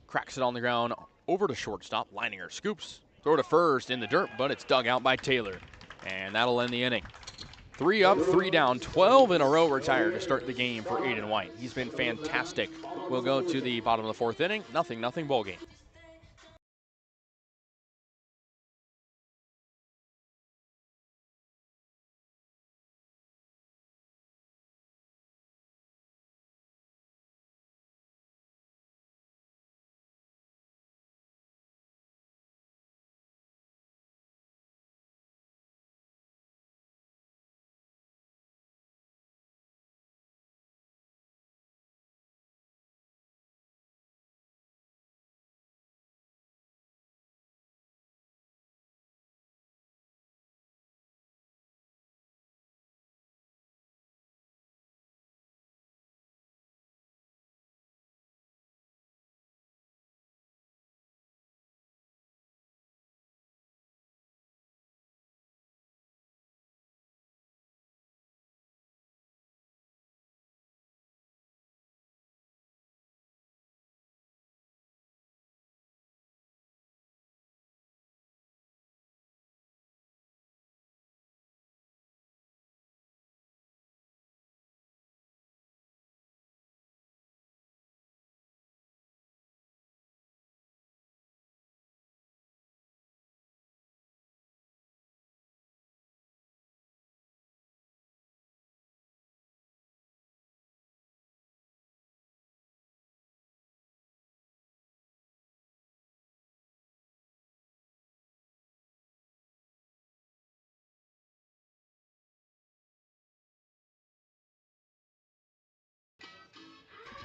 Cracks it on the ground over to shortstop. Leininger scoops. Throw to first in the dirt, but it's dug out by Taylor. And that'll end the inning. 3 up, 3 down, 12 in a row retired to start the game for Aiden White. He's been fantastic. We'll go to the bottom of the 4th inning. 0-0 ball game.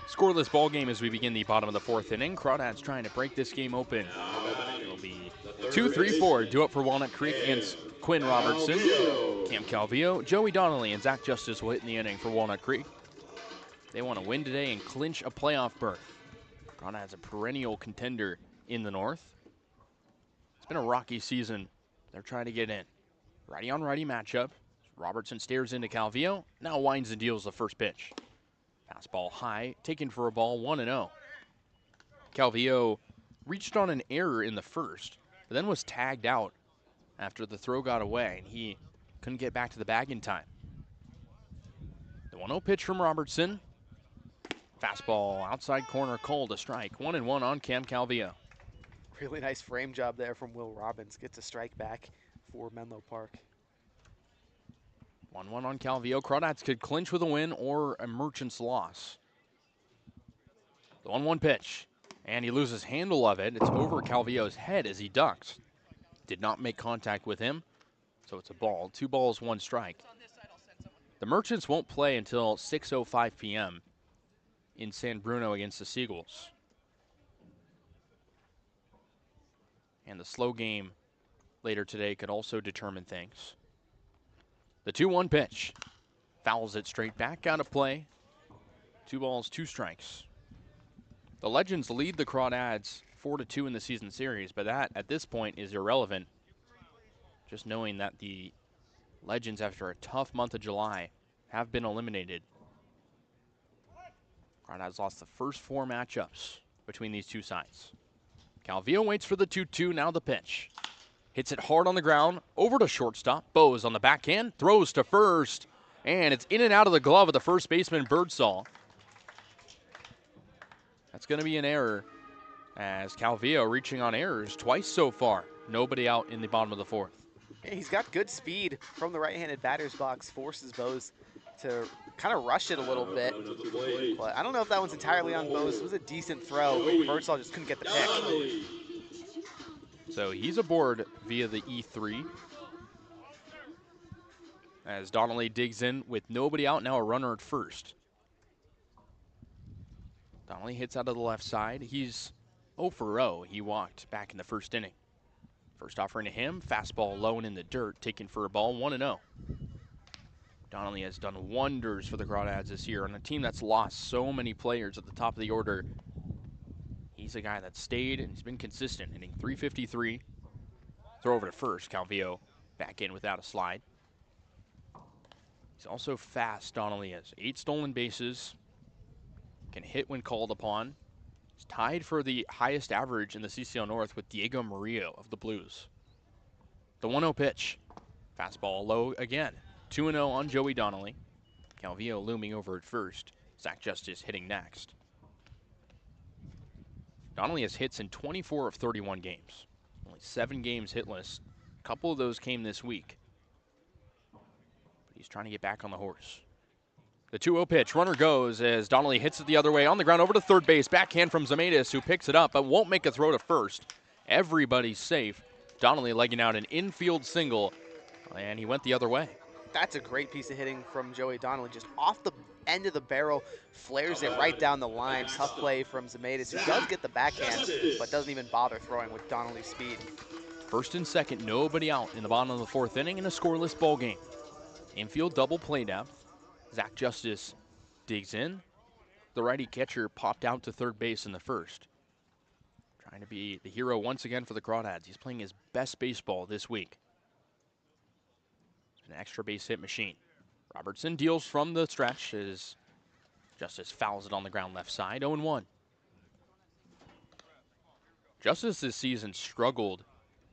Scoreless ball game as we begin the bottom of the 4th inning. Crawdads trying to break this game open. It'll be 2, 3, 4 do up for Walnut Creek and Quinn Robertson. Cam Calvillo, Joey Donnelly, and Zach Justice will hit in the inning for Walnut Creek. They want to win today and clinch a playoff berth. Crawdads a perennial contender in the North. It's been a rocky season. They're trying to get in. Righty on righty matchup. Robertson stares into Calvillo. Now winds and deals the first pitch. Fastball high, taken for a ball, 1-0. Calvillo reached on an error in the first, but then was tagged out after the throw got away, and he couldn't get back to the bag in time. The 1-0 pitch from Robertson. Fastball outside corner, called a strike. 1-1 on Cam Calvillo. Really nice frame job there from Will Robbins. Gets a strike back for Menlo Park. 1-1 on Calvillo. Crawdads could clinch with a win or a Merchant's loss. The 1-1 pitch, and he loses handle of it. It's over Calvillo's head as he ducks. Did not make contact with him, so it's a ball. 2 balls, 1 strike. The Merchants won't play until 6:05 p.m. in San Bruno against the Seagulls. And the slow game later today could also determine things. The 2-1 pitch. Fouls it straight back out of play. 2 balls, 2 strikes. The Legends lead the Crawdads 4-2 in the season series, but that, at this point, is irrelevant. Just knowing that the Legends, after a tough month of July, have been eliminated. Crawdads lost the first 4 matchups between these two sides. Calvillo waits for the 2-2, now the pitch. Hits it hard on the ground, over to shortstop. Bose on the backhand, throws to first, and it's in and out of the glove of the first baseman, Birdsall. That's going to be an error, as Calvillo reaching on errors twice so far. Nobody out in the bottom of the 4th. Yeah, he's got good speed from the right-handed batter's box, forces Bose to kind of rush it a little bit. But I don't know if that one's entirely on Bose. It was a decent throw. Birdsall just couldn't get the pick. So he's aboard via the E3. As Donnelly digs in with nobody out, now a runner at first. Donnelly hits out of the left side. He's 0 for 0. He walked back in the first inning. First offering to him, fastball low and in the dirt, taken for a ball, 1-0. Donnelly has done wonders for the Crawdads this year on a team that's lost so many players at the top of the order. He's a guy that stayed and he's been consistent, hitting .353. Throw over to first. Calvillo back in without a slide. He's also fast, Donnelly has 8 stolen bases. Can hit when called upon. He's tied for the highest average in the CCL North with Diego Murillo of the Blues. The 1-0 pitch. Fastball low again. 2-0 on Joey Donnelly. Calvillo looming over at first. Zach Justice hitting next. Donnelly has hits in 24 of 31 games. Only 7 games hitless. A couple of those came this week. But he's trying to get back on the horse. The 2-0 pitch. Runner goes as Donnelly hits it the other way on the ground over to third base. Backhand from Zemaitis, who picks it up but won't make a throw to first. Everybody's safe. Donnelly legging out an infield single, and he went the other way. That's a great piece of hitting from Joey Donnelly. Just off the end of the barrel, flares it right down the line. Tough play from Zemaitis, who does get the backhand, but doesn't even bother throwing with Donnelly's speed. First and second, nobody out in the bottom of the 4th inning in a scoreless ball game. Infield double play depth. Zach Justice digs in. The righty catcher popped out to third base in the first. Trying to be the hero once again for the Crawdads. He's playing his best baseball this week. An extra base hit machine. Robertson deals from the stretch as Justice fouls it on the ground left side. 0-1. Justice this season struggled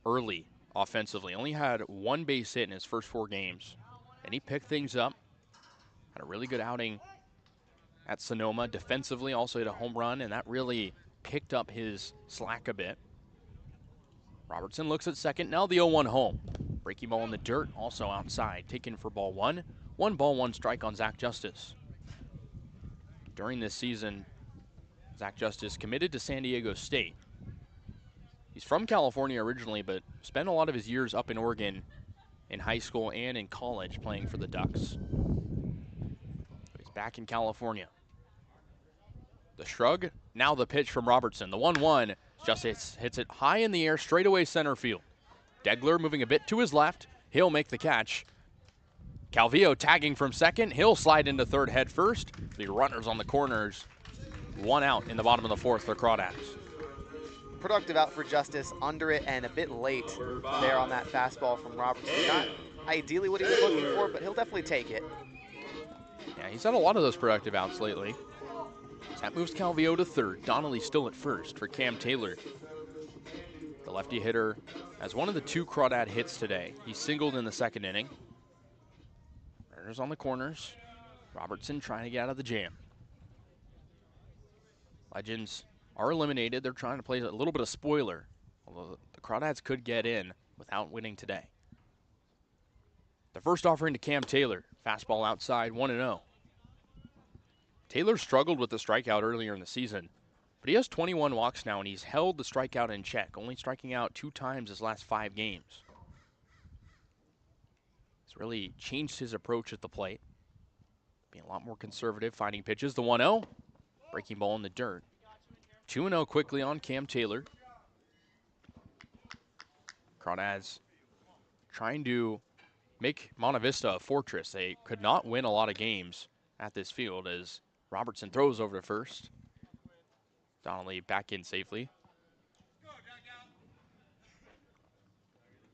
early offensively. Only had 1 base hit in his first 4 games. And he picked things up. Had a really good outing at Sonoma. Defensively also hit a home run, and that really picked up his slack a bit. Robertson looks at second. Now the 0-1 home. Breaking ball in the dirt, also outside. Taken for ball 1. 1 ball, 1 strike on Zach Justice. During this season, Zach Justice committed to San Diego State. He's from California originally, but spent a lot of his years up in Oregon in high school and in college playing for the Ducks. He's back in California. The shrug, now the pitch from Robertson. The 1-1, Justice hits it high in the air, straightaway center field. Degler moving a bit to his left. He'll make the catch. Calvillo tagging from second. He'll slide into third head first. The runners on the corners. 1 out in the bottom of the fourth for Crawdads. Productive out for Justice, under it and a bit late there on that fastball from Robertson. Not ideally what he was looking for, but he'll definitely take it. Yeah, he's had a lot of those productive outs lately. That moves Calvillo to third. Donnelly still at first for Cam Taylor. The lefty hitter has one of the 2 Crawdad hits today. He singled in the second inning. Runners on the corners. Robertson trying to get out of the jam. Legends are eliminated. They're trying to play a little bit of spoiler, although the Crawdads could get in without winning today. The first offering to Cam Taylor. Fastball outside, 1-0. Taylor struggled with the strikeout earlier in the season, but he has 21 walks now, and he's held the strikeout in check, only striking out 2 times his last 5 games. He's really changed his approach at the plate, being a lot more conservative, finding pitches. The 1-0, breaking ball in the dirt. 2-0 quickly on Cam Taylor. Crawdads trying to make Monte Vista a fortress. They could not win a lot of games at this field as Robertson throws over to first. Donnelly back in safely.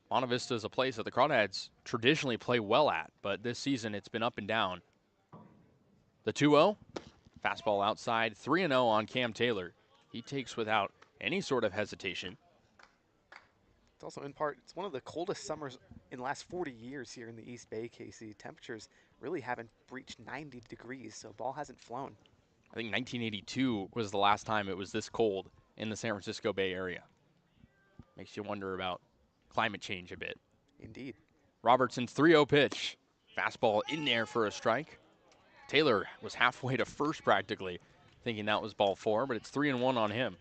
Monte Vista is a place that the Crawdads traditionally play well at, but this season it's been up and down. The 2-0, fastball outside, 3-0 on Cam Taylor. He takes without any sort of hesitation. It's also in part, it's one of the coldest summers in the last 40 years here in the East Bay, Casey. Temperatures really haven't breached 90 degrees, so ball hasn't flown. I think 1982 was the last time it was this cold in the San Francisco Bay Area. Makes you wonder about climate change a bit. Indeed. Robertson's 3-0 pitch. Fastball in there for a strike. Taylor was halfway to first practically, thinking that was ball 4, but it's 3-1 on him.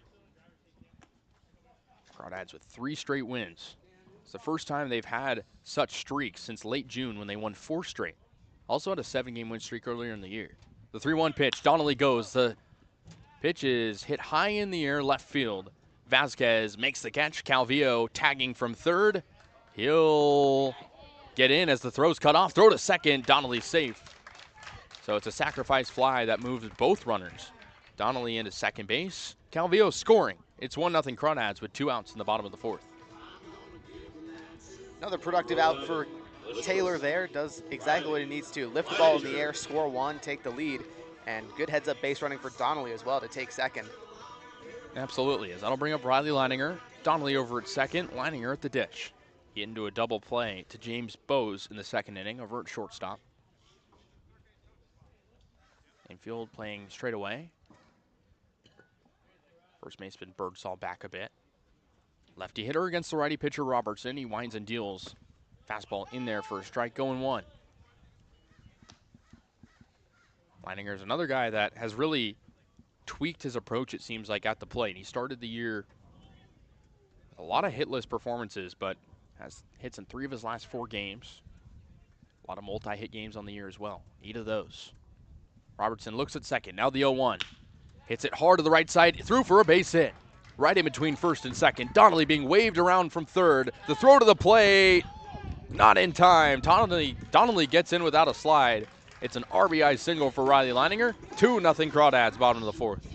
Crawdads with 3 straight wins. It's the first time they've had such streaks since late June when they won 4 straight. Also had a 7-game win streak earlier in the year. The 3-1 pitch, Donnelly goes. The pitch is hit high in the air, left field. Vasquez makes the catch. Calvillo tagging from third. He'll get in as the throw's cut off. Throw to second, Donnelly safe. So it's a sacrifice fly that moves both runners. Donnelly into second base. Calvillo scoring. It's 1-0 Crawdads with 2 outs in the bottom of the fourth. Another productive out for Taylor there. Does exactly what he needs to. Lift the ball in the air, score 1, take the lead. And good heads-up base running for Donnelly as well to take second. Absolutely, as that'll bring up Riley Leininger. Donnelly over at second, Leininger at the ditch. Get into a double play to James Bowes in the second inning over at shortstop. Infield playing straight away. First baseman Birdsall back a bit. Lefty hitter against the righty pitcher Robertson. He winds and deals. Fastball in there for a strike, going 1. Leininger's another guy that has really tweaked his approach, it seems like, at the plate. He started the year with a lot of hitless performances, but has hits in 3 of his last 4 games. A lot of multi-hit games on the year as well. 8 of those. Robertson looks at second. Now the 0-1. Hits it hard to the right side. Through for a base hit. Right in between first and second. Donnelly being waved around from third. The throw to the plate. Not in time. Donnelly gets in without a slide. It's an RBI single for Riley Leininger. 2-0 Crawdads, bottom of the fourth.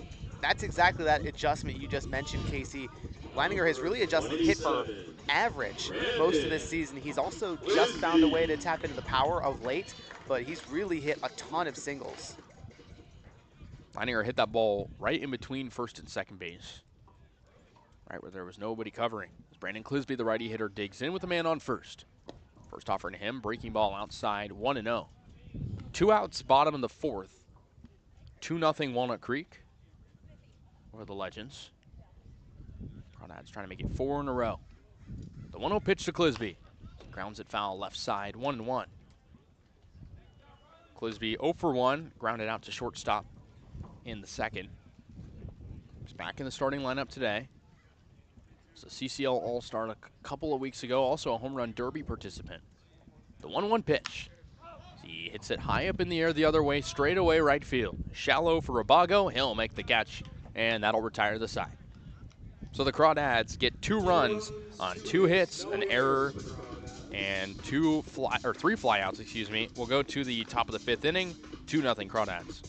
That's exactly that adjustment you just mentioned, Casey. Leininger has really adjusted hit for average most of this season. He's also just found a way to tap into the power of late, but he's really hit a ton of singles. Leininger hit that ball right in between first and second base. Right where there was nobody covering. As Brandon Clisby, the righty hitter, digs in with a man on first. First offering to him, breaking ball outside, 1-0. 2 outs, bottom of the fourth. 2-0 Walnut Creek over the Legends. Crawdads trying to make it 4 in a row. The 1-0 pitch to Clisby. Grounds it foul left side, 1-1. Clisby 0 for 1, grounded out to shortstop in the second. He's back in the starting lineup today. He's a CCL All-Star a couple of weeks ago, also a home run derby participant. The 1-1 pitch. He hits it high up in the air the other way, straight away right field. Shallow for Rabago. He'll make the catch, and that'll retire the side. So the Crawdads get 2 runs on 2 hits, an error, and 3 flyouts, excuse me. We'll go to the top of the 5th inning, 2-0 Crawdads.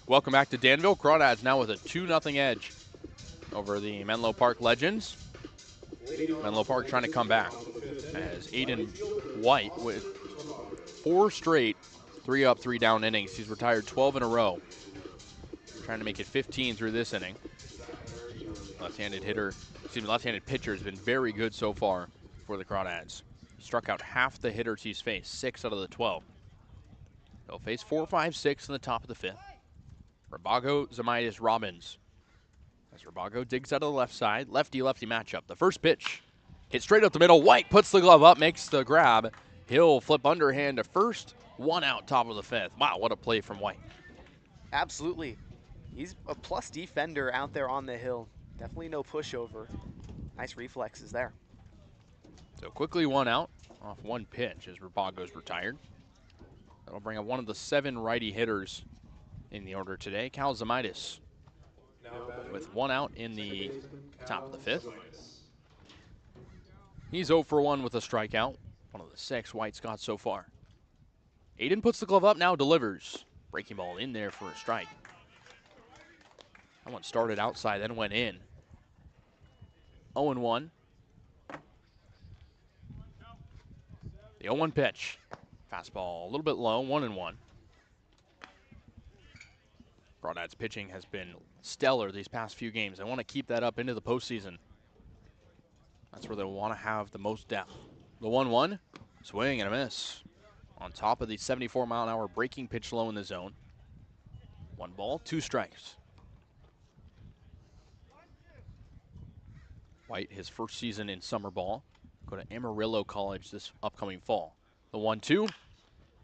Welcome back to Danville. Crawdads now with a 2-0 edge over the Menlo Park Legends. Menlo Park trying to come back as Aiden White with 4 straight 3-up, 3-down innings. He's retired 12 in a row. Trying to make it 15 through this inning. Left-handed pitcher has been very good so far for the Crawdads. Struck out half the hitters he's faced, 6 out of the 12. They'll face 4, 5, 6 in the top of the 5th. Rabago, Zamitis, Robbins. As Rabago digs out of the left side, lefty-lefty matchup. The first pitch hit straight up the middle. White puts the glove up, makes the grab. He'll flip underhand to first. 1 out, top of the 5th. Wow, what a play from White. Absolutely. He's a plus defender out there on the hill. Definitely no pushover. Nice reflexes there. So quickly 1 out off 1 pitch as Rabago's retired. That'll bring up one of the 7 righty hitters in the order today, Cal Zamitis, with 1 out in the top of the 5th. He's 0 for 1 with a strikeout, one of the 6 White's got so far. Aiden puts the glove up, now delivers. Breaking ball in there for a strike. That one started outside, then went in. 0-1. The 0-1 pitch. Fastball a little bit low, 1-1. Crawdads pitching has been stellar these past few games. They want to keep that up into the postseason. That's where they want to have the most depth. The 1-1, swing and a miss. On top of the 74-mile-an-hour breaking pitch low in the zone. 1 ball, 2 strikes. White, his first season in summer ball. Go to Amarillo College this upcoming fall. The 1-2,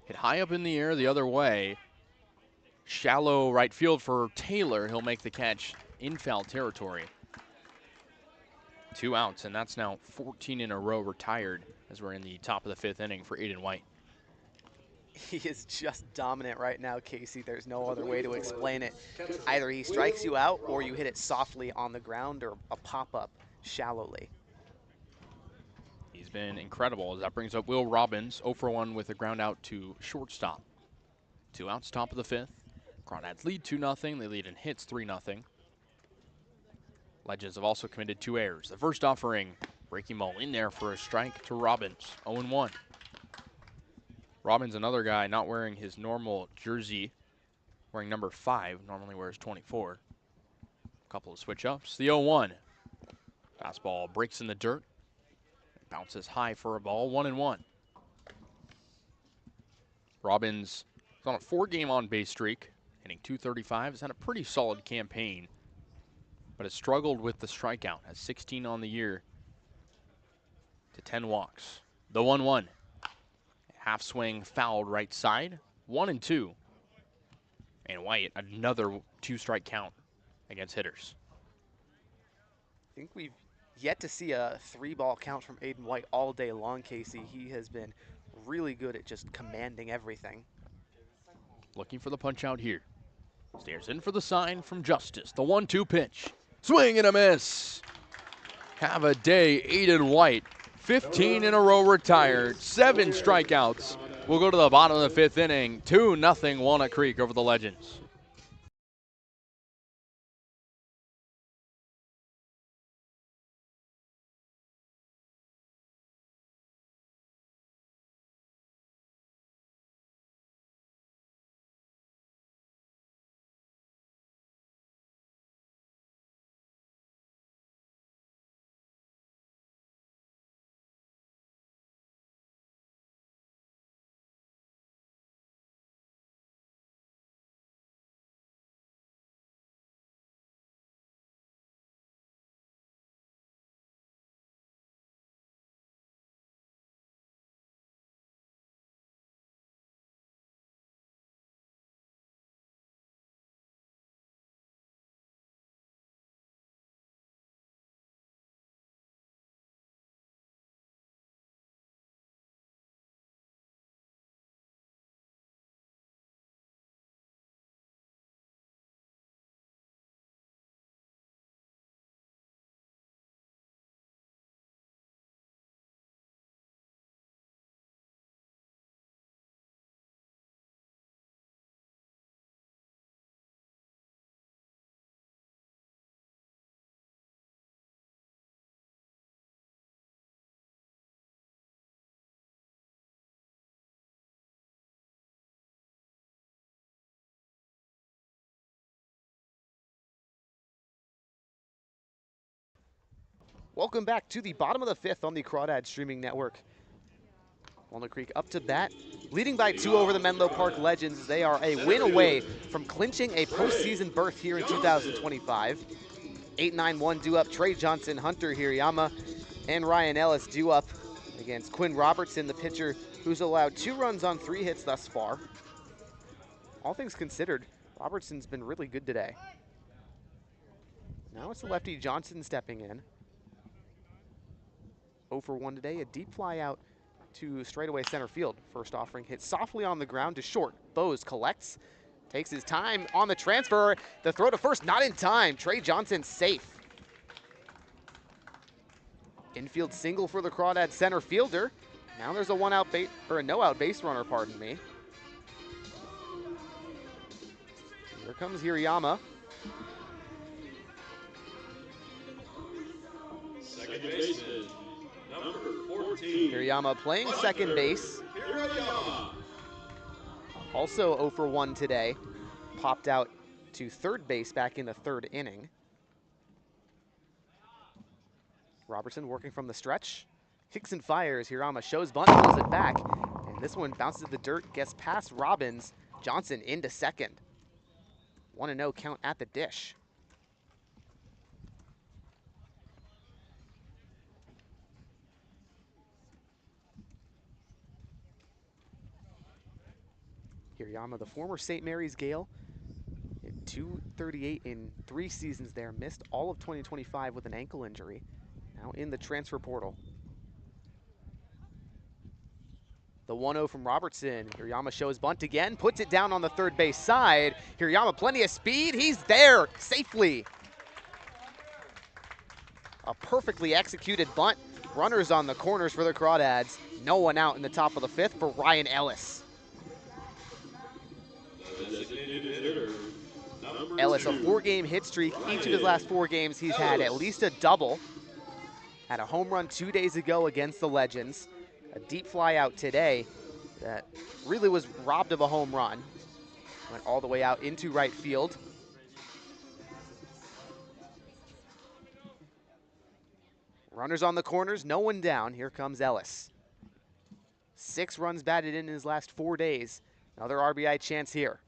hit high up in the air the other way. Shallow right field for Taylor. He'll make the catch in foul territory. 2 outs, and that's now 14 in a row retired as we're in the top of the 5th inning for Aiden White. He is just dominant right now, Casey. There's no other way to explain it. Either he strikes you out or you hit it softly on the ground or a pop-up shallowly. He's been incredible as that brings up Will Robbins, 0 for 1 with a ground out to shortstop. 2 outs, top of the 5th. Crawdads lead 2-0. They lead in hits 3-0. Legends have also committed 2 errors. The first offering, breaking ball in there for a strike to Robbins, 0-1. Robbins, another guy not wearing his normal jersey, wearing number 5, normally wears 24. A couple of switch ups. The 0-1. Fastball breaks in the dirt. Bounces high for a ball, 1-1. Robbins is on a 4-game on-base streak, hitting .235. Has had a pretty solid campaign, but has struggled with the strikeout. Has 16 on the year to 10 walks. The 1-1. Half swing fouled right side. 1-2. And White, another 2-strike count against hitters. I think we've yet to see a 3-ball count from Aiden White all day long, Casey. He has been really good at just commanding everything. Looking for the punch out here. Stares in for the sign from Justice. The 1-2 pitch. Swing and a miss. Have a day, Aiden White. 15 in a row retired. 7 strikeouts. We'll go to the bottom of the 5th inning. 2-0 Walnut Creek over the Legends. Welcome back to the bottom of the 5th on the Crawdads streaming network. Walnut Creek up to bat, leading by 2 over the Menlo Park Legends. They are a win away from clinching a postseason berth here in 2025. 8-9-1 due up. Trey Johnson, Hunter Hirayama, and Ryan Ellis due up against Quinn Robertson, the pitcher who's allowed 2 runs on 3 hits thus far. All things considered, Robertson's been really good today. Now it's the lefty Johnson stepping in. 0 for 1 today, a deep fly out to straightaway center field. First offering hit softly on the ground to short. Bose collects, takes his time on the transfer. The throw to first, not in time. Trey Johnson safe. Infield single for the Crawdads center fielder. Now there's a no-out base runner, pardon me. Here comes Hirayama. Second baseman, number 14. Hirayama playing second base. Hirayama. Also 0 for 1 today. Popped out to third base back in the 3rd inning. Robertson working from the stretch. Kicks and fires. Hirayama shows bunt, pulls it back. And this one bounces the dirt, gets past Robbins. Johnson into second. 1-0 count at the dish. Hirayama, the former St. Mary's Gale, hit .238 in 3 seasons there, missed all of 2025 with an ankle injury, now in the transfer portal. The 1-0 from Robertson. Hirayama shows bunt again, puts it down on the third base side. Hirayama, plenty of speed, he's there safely. A perfectly executed bunt. Runners on the corners for the Crawdads. No one out in the top of the 5th for Ryan Ellis. Ellis, a 4-game hit streak. Each of his last 4 games, he's had at least a double. Had a home run 2 days ago against the Legends. A deep fly out today that really was robbed of a home run. Went all the way out into right field. Runners on the corners, no one down. Here comes Ellis. 6 runs batted in his last 4 days. Another RBI chance here.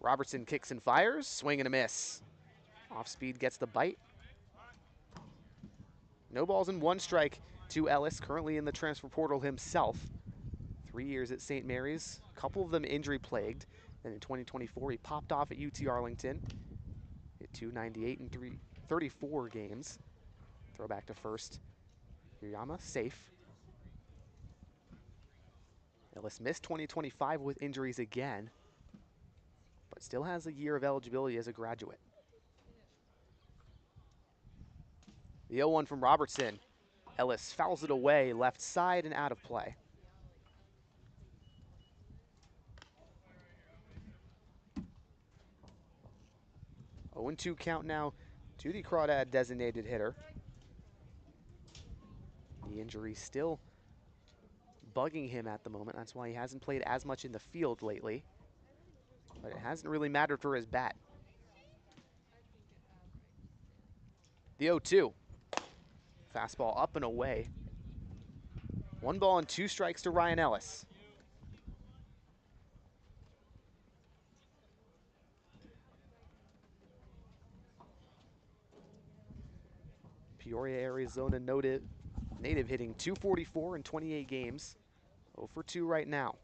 Robertson kicks and fires, swing and a miss. Off speed gets the bite. No balls and 1 strike to Ellis, currently in the transfer portal himself. 3 years at St. Mary's, a couple of them injury plagued. Then in 2024, he popped off at UT Arlington. Hit 298 in 34 games. Throw back to first. Hirayama, safe. Ellis missed 2025 with injuries again, but still has a year of eligibility as a graduate. The 0-1 from Robertson. Ellis fouls it away, left side and out of play. Oh, 0-2 count now to the Crawdad designated hitter. The injury still bugging him at the moment. That's why he hasn't played as much in the field lately. But it hasn't really mattered for his bat. The 0-2. Fastball up and away. 1 ball and 2 strikes to Ryan Ellis. Peoria, Arizona native hitting .244 in 28 games. 0 for 2 right now.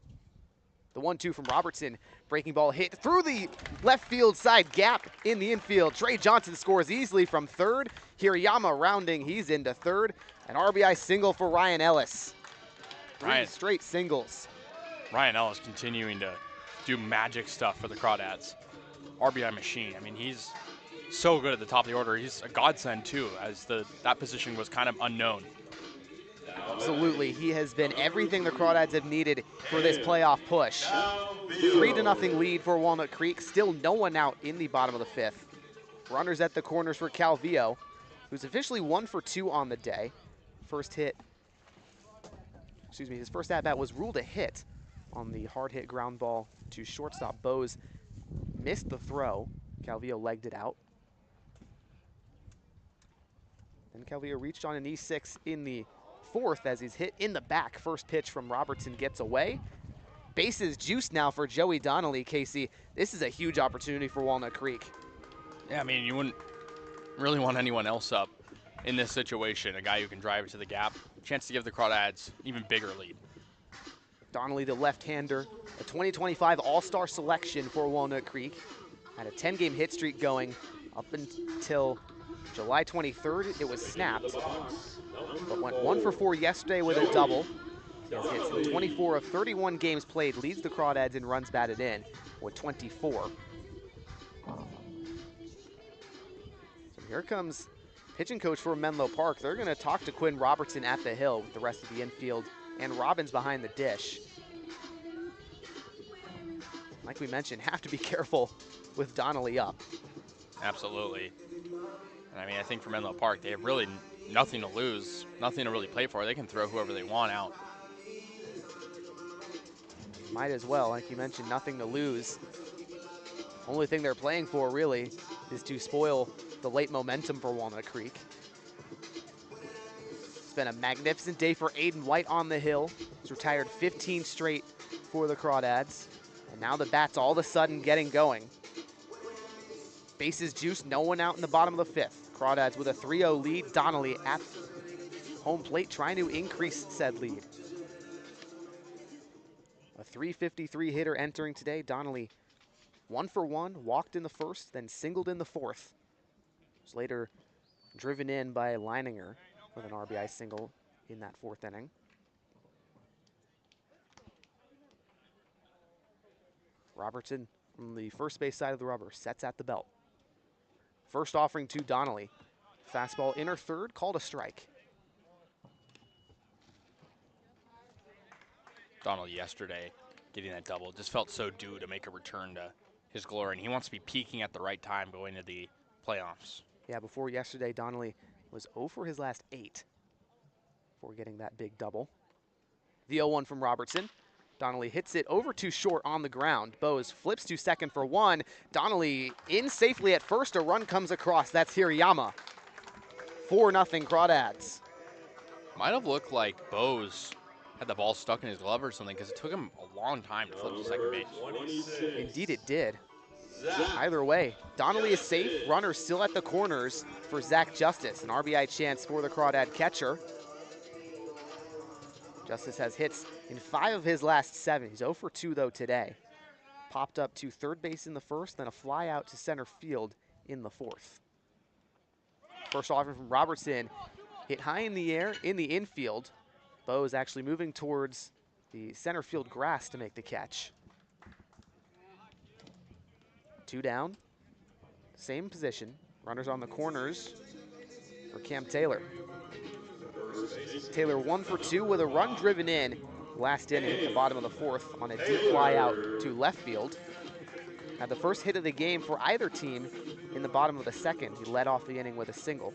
The 1-2 from Robertson. Breaking ball hit through the left field side gap in the infield. Trey Johnson scores easily from third. Hirayama rounding, he's into third. An RBI single for Ryan Ellis. 3 straight singles. Ryan Ellis continuing to do magic stuff for the Crawdads. RBI machine. I mean, he's so good at the top of the order. He's a godsend too, as that position was kind of unknown. Absolutely, he has been everything the Crawdads have needed for this playoff push. 3-0 lead for Walnut Creek. Still no one out in the bottom of the 5th. Runners at the corners for Calvillo, who's officially 1 for 2 on the day. His first at-bat was ruled a hit on the hard hit ground ball to shortstop. Bose missed the throw. Calvillo legged it out. Then Calvillo reached on an E6 in the 4th as he's hit in the back. First pitch from Robertson gets away. Bases juiced now for Joey Donnelly. Casey, this is a huge opportunity for Walnut Creek. Yeah, I mean, you wouldn't really want anyone else up in this situation. A guy who can drive it to the gap. Chance to give the Crawdads even bigger lead. Donnelly, the left-hander, a 2025 All-Star selection for Walnut Creek. Had a 10-game hit streak going up until July 23rd. It was snapped, but went 1 for 4 yesterday with a double. He has hits in 24 of 31 games played, leads the Crawdads in runs batted in with 24. So here comes pitching coach for Menlo Park. They're going to talk to Quinn Robertson at the hill with the rest of the infield and Robbins behind the dish. Like we mentioned, have to be careful with Donnelly up. Absolutely. And I mean, I think for Menlo Park, they have really nothing to lose, nothing to really play for. They can throw whoever they want out. Might as well, like you mentioned, nothing to lose. Only thing they're playing for, really, is to spoil the late momentum for Walnut Creek. It's been a magnificent day for Aiden White on the hill. He's retired 15 straight for the Crawdads. And now the bat's all of a sudden getting going. Bases juiced, no one out in the bottom of the 5th. Crawdads with a 3-0 lead. Donnelly at home plate trying to increase said lead. A .353 hitter entering today. Donnelly 1 for 1, walked in the 1st, then singled in the 4th. Was later driven in by Leininger with an RBI single in that 4th inning. Robertson from the first base side of the rubber sets at the belt. First offering to Donnelly. Fastball inner third, called a strike. Donnelly yesterday getting that double just felt so due to make a return to his glory, and he wants to be peaking at the right time going into the playoffs. Yeah, before yesterday, Donnelly was 0 for his last 8 before getting that big double. The 0-1 from Robertson. Donnelly hits it over too short on the ground. Bose flips to second for 1. Donnelly in safely at first. A run comes across. That's Hirayama. 4-0 Crawdads. Might have looked like Bose had the ball stuck in his glove or something, because it took him a long time to flip to second base. Indeed it did. Either way, Donnelly is safe. Runner still at the corners for Zach Justice. An RBI chance for the Crawdad catcher. Justice has hits in 5 of his last 7. He's 0 for 2 though today. Popped up to third base in the first, then a fly out to center field in the fourth. First offering from Robertson, hit high in the air in the infield. Bo's actually moving towards the center field grass to make the catch. 2 down, same position. Runners on the corners for Cam Taylor. Taylor 1 for 2 with a run driven in last inning at the bottom of the fourth on a deep fly out to left field. Had the first hit of the game for either team in the bottom of the second. He led off the inning with a single.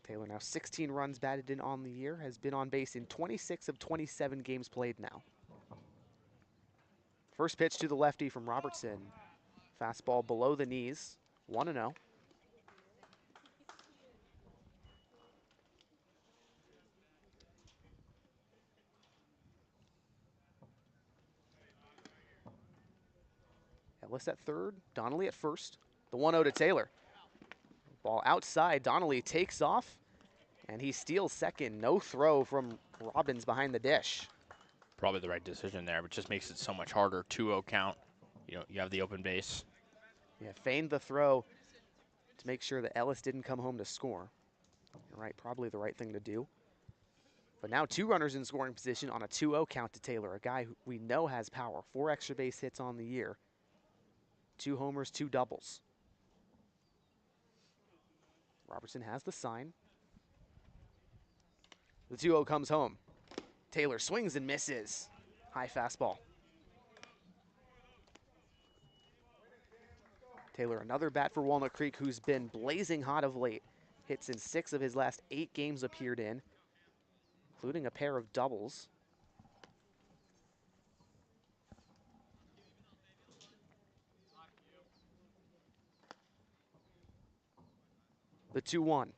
Taylor now 16 runs batted in on the year, has been on base in 26 of 27 games played now. First pitch to the lefty from Robertson. Fastball below the knees, 1-0. Ellis at third, Donnelly at first. The 1-0 to Taylor. Ball outside, Donnelly takes off, and he steals second. No throw from Robbins behind the dish. Probably the right decision there, but just makes it so much harder. 2-0 count. You have the open base. Yeah, feigned the throw to make sure that Ellis didn't come home to score. You're right, probably the right thing to do. But now 2 runners in scoring position on a 2-0 count to Taylor, a guy who we know has power. 4 extra base hits on the year. 2 homers, 2 doubles. Robertson has the sign. The 2-0 comes home. Taylor swings and misses. High fastball. Taylor, another bat for Walnut Creek, who's been blazing hot of late. Hits in 6 of his last 8 games appeared in, including a pair of doubles. The 2-1.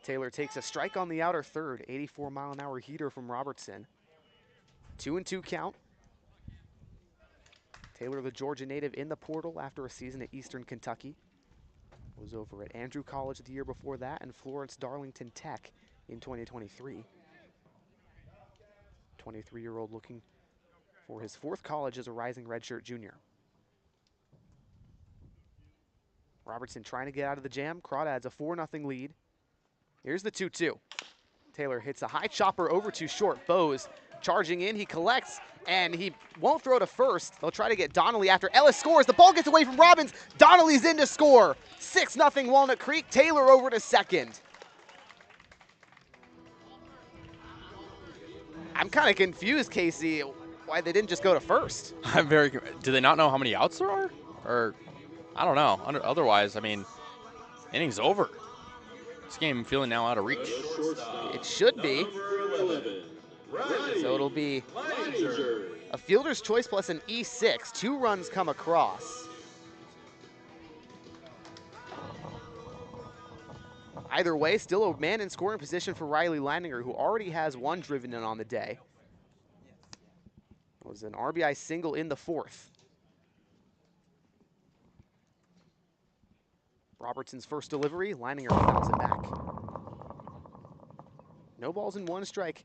Taylor takes a strike on the outer third. 84-mile-an-hour heater from Robertson. 2-2 count. Taylor, the Georgia native, in the portal after a season at Eastern Kentucky. Was over at Andrew College the year before that and Florence Darlington Tech in 2023. 23-year-old looking for his 4th college as a rising redshirt junior. Robertson trying to get out of the jam. Crawdads a 4-0 lead. Here's the 2-2. Taylor hits a high chopper over to short. Bose charging in. He collects, and he won't throw to first. They'll try to get Donnelly after Ellis scores. The ball gets away from Robbins. Donnelly's in to score. 6-0 Walnut Creek. Taylor over to second. I'm kind of confused, Casey, why they didn't just go to first. I'm very. Do they not know how many outs there are? Or, I don't know. Otherwise, I mean, inning's over. This game feeling now out of reach. It should be. So it'll be a fielder's choice plus an E6. 2 runs come across. Either way, still a man in scoring position for Riley Leininger, who already has 1 driven in on the day. It was an RBI single in the 4th. Robertson's first delivery, Leininger fouls it back. No balls and 1 strike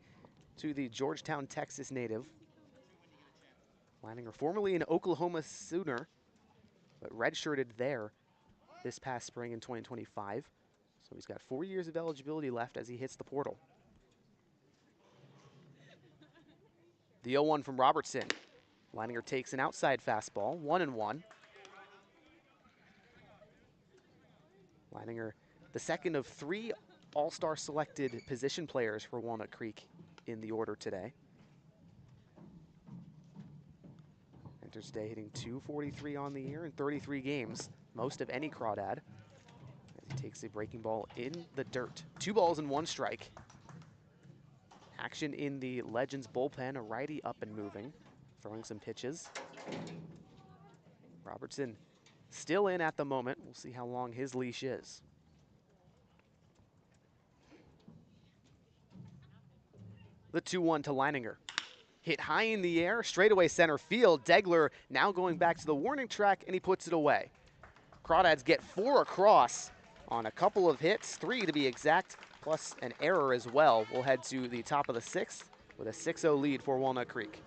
to the Georgetown, Texas native. Leininger, formerly an Oklahoma Sooner, but redshirted there this past spring in 2025. So he's got 4 years of eligibility left as he hits the portal. The 0-1 from Robertson. Leininger takes an outside fastball, 1-1. Leininger, the second of 3 all-star selected position players for Walnut Creek in the order today. Enters today hitting .243 on the year in 33 games, most of any Crawdad. As he takes a breaking ball in the dirt. 2 balls and 1 strike. Action in the Legends bullpen, a righty up and moving, throwing some pitches. Robertson still in at the moment. We'll see how long his leash is. The 2-1 to Leininger. Hit high in the air, straightaway center field. Degler now going back to the warning track, and he puts it away. Crawdads get 4 across on a couple of hits, 3 to be exact, plus an error as well. We'll head to the top of the 6th with a 6-0 lead for Walnut Creek.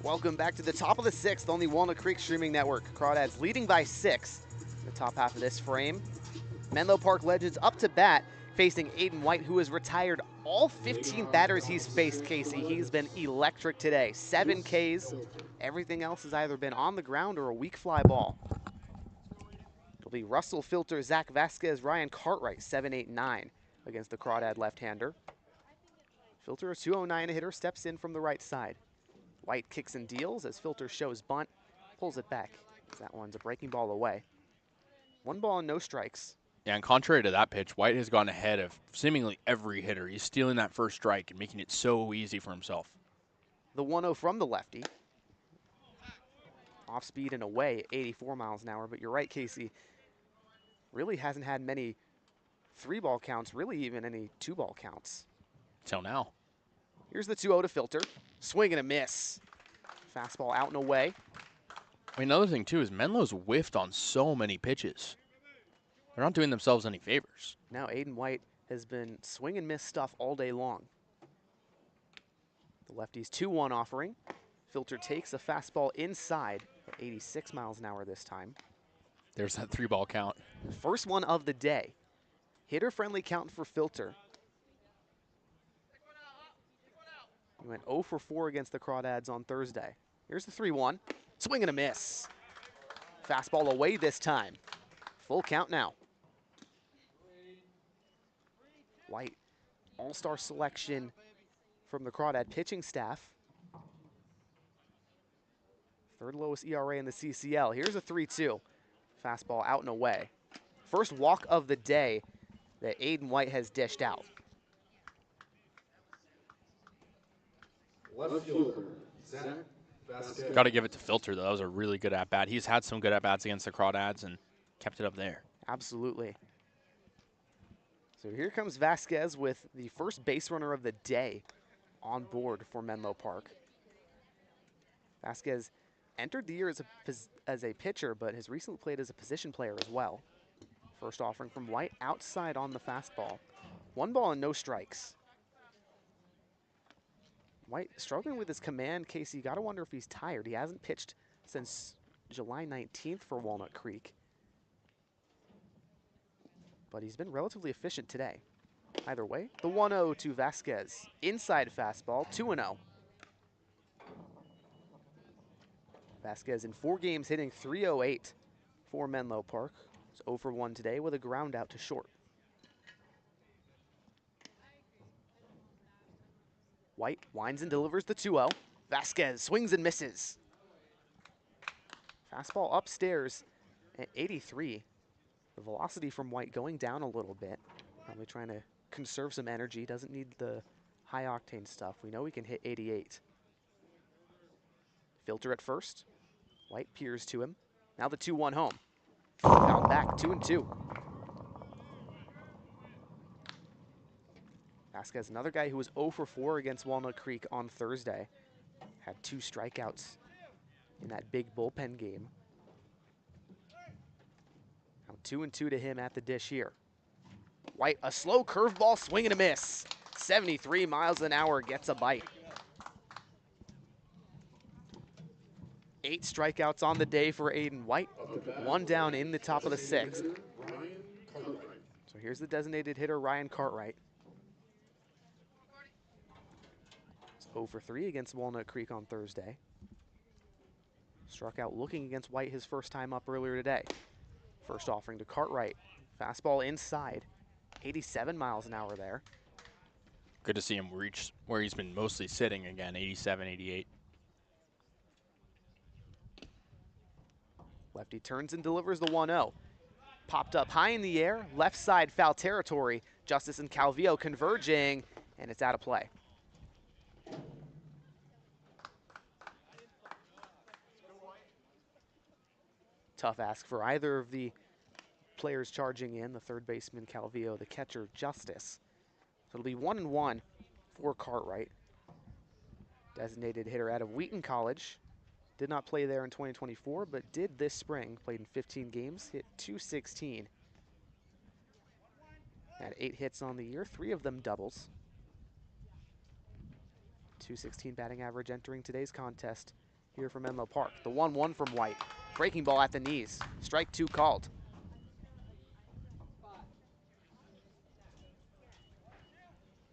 Welcome back to the top of the 6th on the Walnut Creek Streaming Network. Crawdads leading by 6 in the top half of this frame. Menlo Park Legends up to bat, facing Aiden White, who has retired all 15 batters he's faced, Casey. He's been electric today. 7 Ks. Everything else has either been on the ground or a weak fly ball. It'll be Russell Filter, Zach Vasquez, Ryan Cartwright, 7, 8, 9 against the Crawdad left-hander. Filter, a 209 hitter, steps in from the right side. White kicks and deals as Filter shows bunt, pulls it back. That one's a breaking ball away. 1 ball and no strikes. Yeah, and contrary to that pitch, White has gone ahead of seemingly every hitter. He's stealing that first strike and making it so easy for himself. The 1-0 from the lefty. Off speed and away, 84 miles an hour. But you're right, Casey. Really hasn't had many 3-ball counts, really even any 2-ball counts. Till now. Here's the 2-0 to Filter. Swing and a miss. Fastball out and away. I mean, another thing, too, is Menlo's whiffed on so many pitches. They're not doing themselves any favors. Now Aiden White has been swing and miss stuff all day long. The lefty's 2-1 offering. Filter takes a fastball inside at 86 miles an hour this time. There's that 3-ball count. First one of the day. Hitter-friendly count for Filter. He went 0 for 4 against the Crawdads on Thursday. Here's the 3-1. Swing and a miss. Fastball away this time. Full count now. White, all-star selection from the Crawdad pitching staff. 3rd lowest ERA in the CCL. Here's a 3-2. Fastball out and away. First walk of the day that Aiden White has dished out. Left fielder, Zach Vasquez. Got to give it to Filter, though. That was a really good at-bat. He's had some good at-bats against the Crawdads and kept it up there. Absolutely. So here comes Vasquez with the first base runner of the day on board for Menlo Park. Vasquez entered the year as a pitcher, but has recently played as a position player as well. First offering from White, outside on the fastball. 1 ball and no strikes. White struggling with his command, Casey. You got to wonder if he's tired. He hasn't pitched since July 19th for Walnut Creek. But he's been relatively efficient today. Either way, the 1-0 to Vasquez. Inside fastball, 2-0. Vasquez in 4 games hitting .308 for Menlo Park. He's 0 for 1 today with a ground out to short. White winds and delivers the 2-0. Vasquez swings and misses. Fastball upstairs at 83. The velocity from White going down a little bit. Probably trying to conserve some energy. Doesn't need the high octane stuff. We know he can hit 88. Filter at first. White peers to him. Now the 2-1 home. Fouled back, 2-2. Vasquez, another guy who was 0 for 4 against Walnut Creek on Thursday. Had 2 strikeouts in that big bullpen game. Now 2-2 to him at the dish here. White, a slow curveball, swing and a miss. 73 miles an hour, gets a bite. 8 strikeouts on the day for Aiden White. 1 down in the top of the 6th. So here's the designated hitter, Ryan Cartwright. 0 for 3 against Walnut Creek on Thursday. Struck out looking against White his first time up earlier today. First offering to Cartwright. Fastball inside. 87 miles an hour there. Good to see him reach where he's been mostly sitting again, 87, 88. Lefty turns and delivers the 1-0. Popped up high in the air, left side foul territory. Justice and Calvillo converging, and it's out of play. Tough ask for either of the players charging in, the third baseman Calvillo, the catcher Justice. So it'll be 1-1 for Cartwright. Designated hitter out of Wheaton College. Did not play there in 2024, but did this spring. Played in 15 games, hit .216. Had 8 hits on the year, 3 of them doubles. .216 batting average entering today's contest here from Menlo Park. The 1-1 from White. Breaking ball at the knees. Strike 2 called.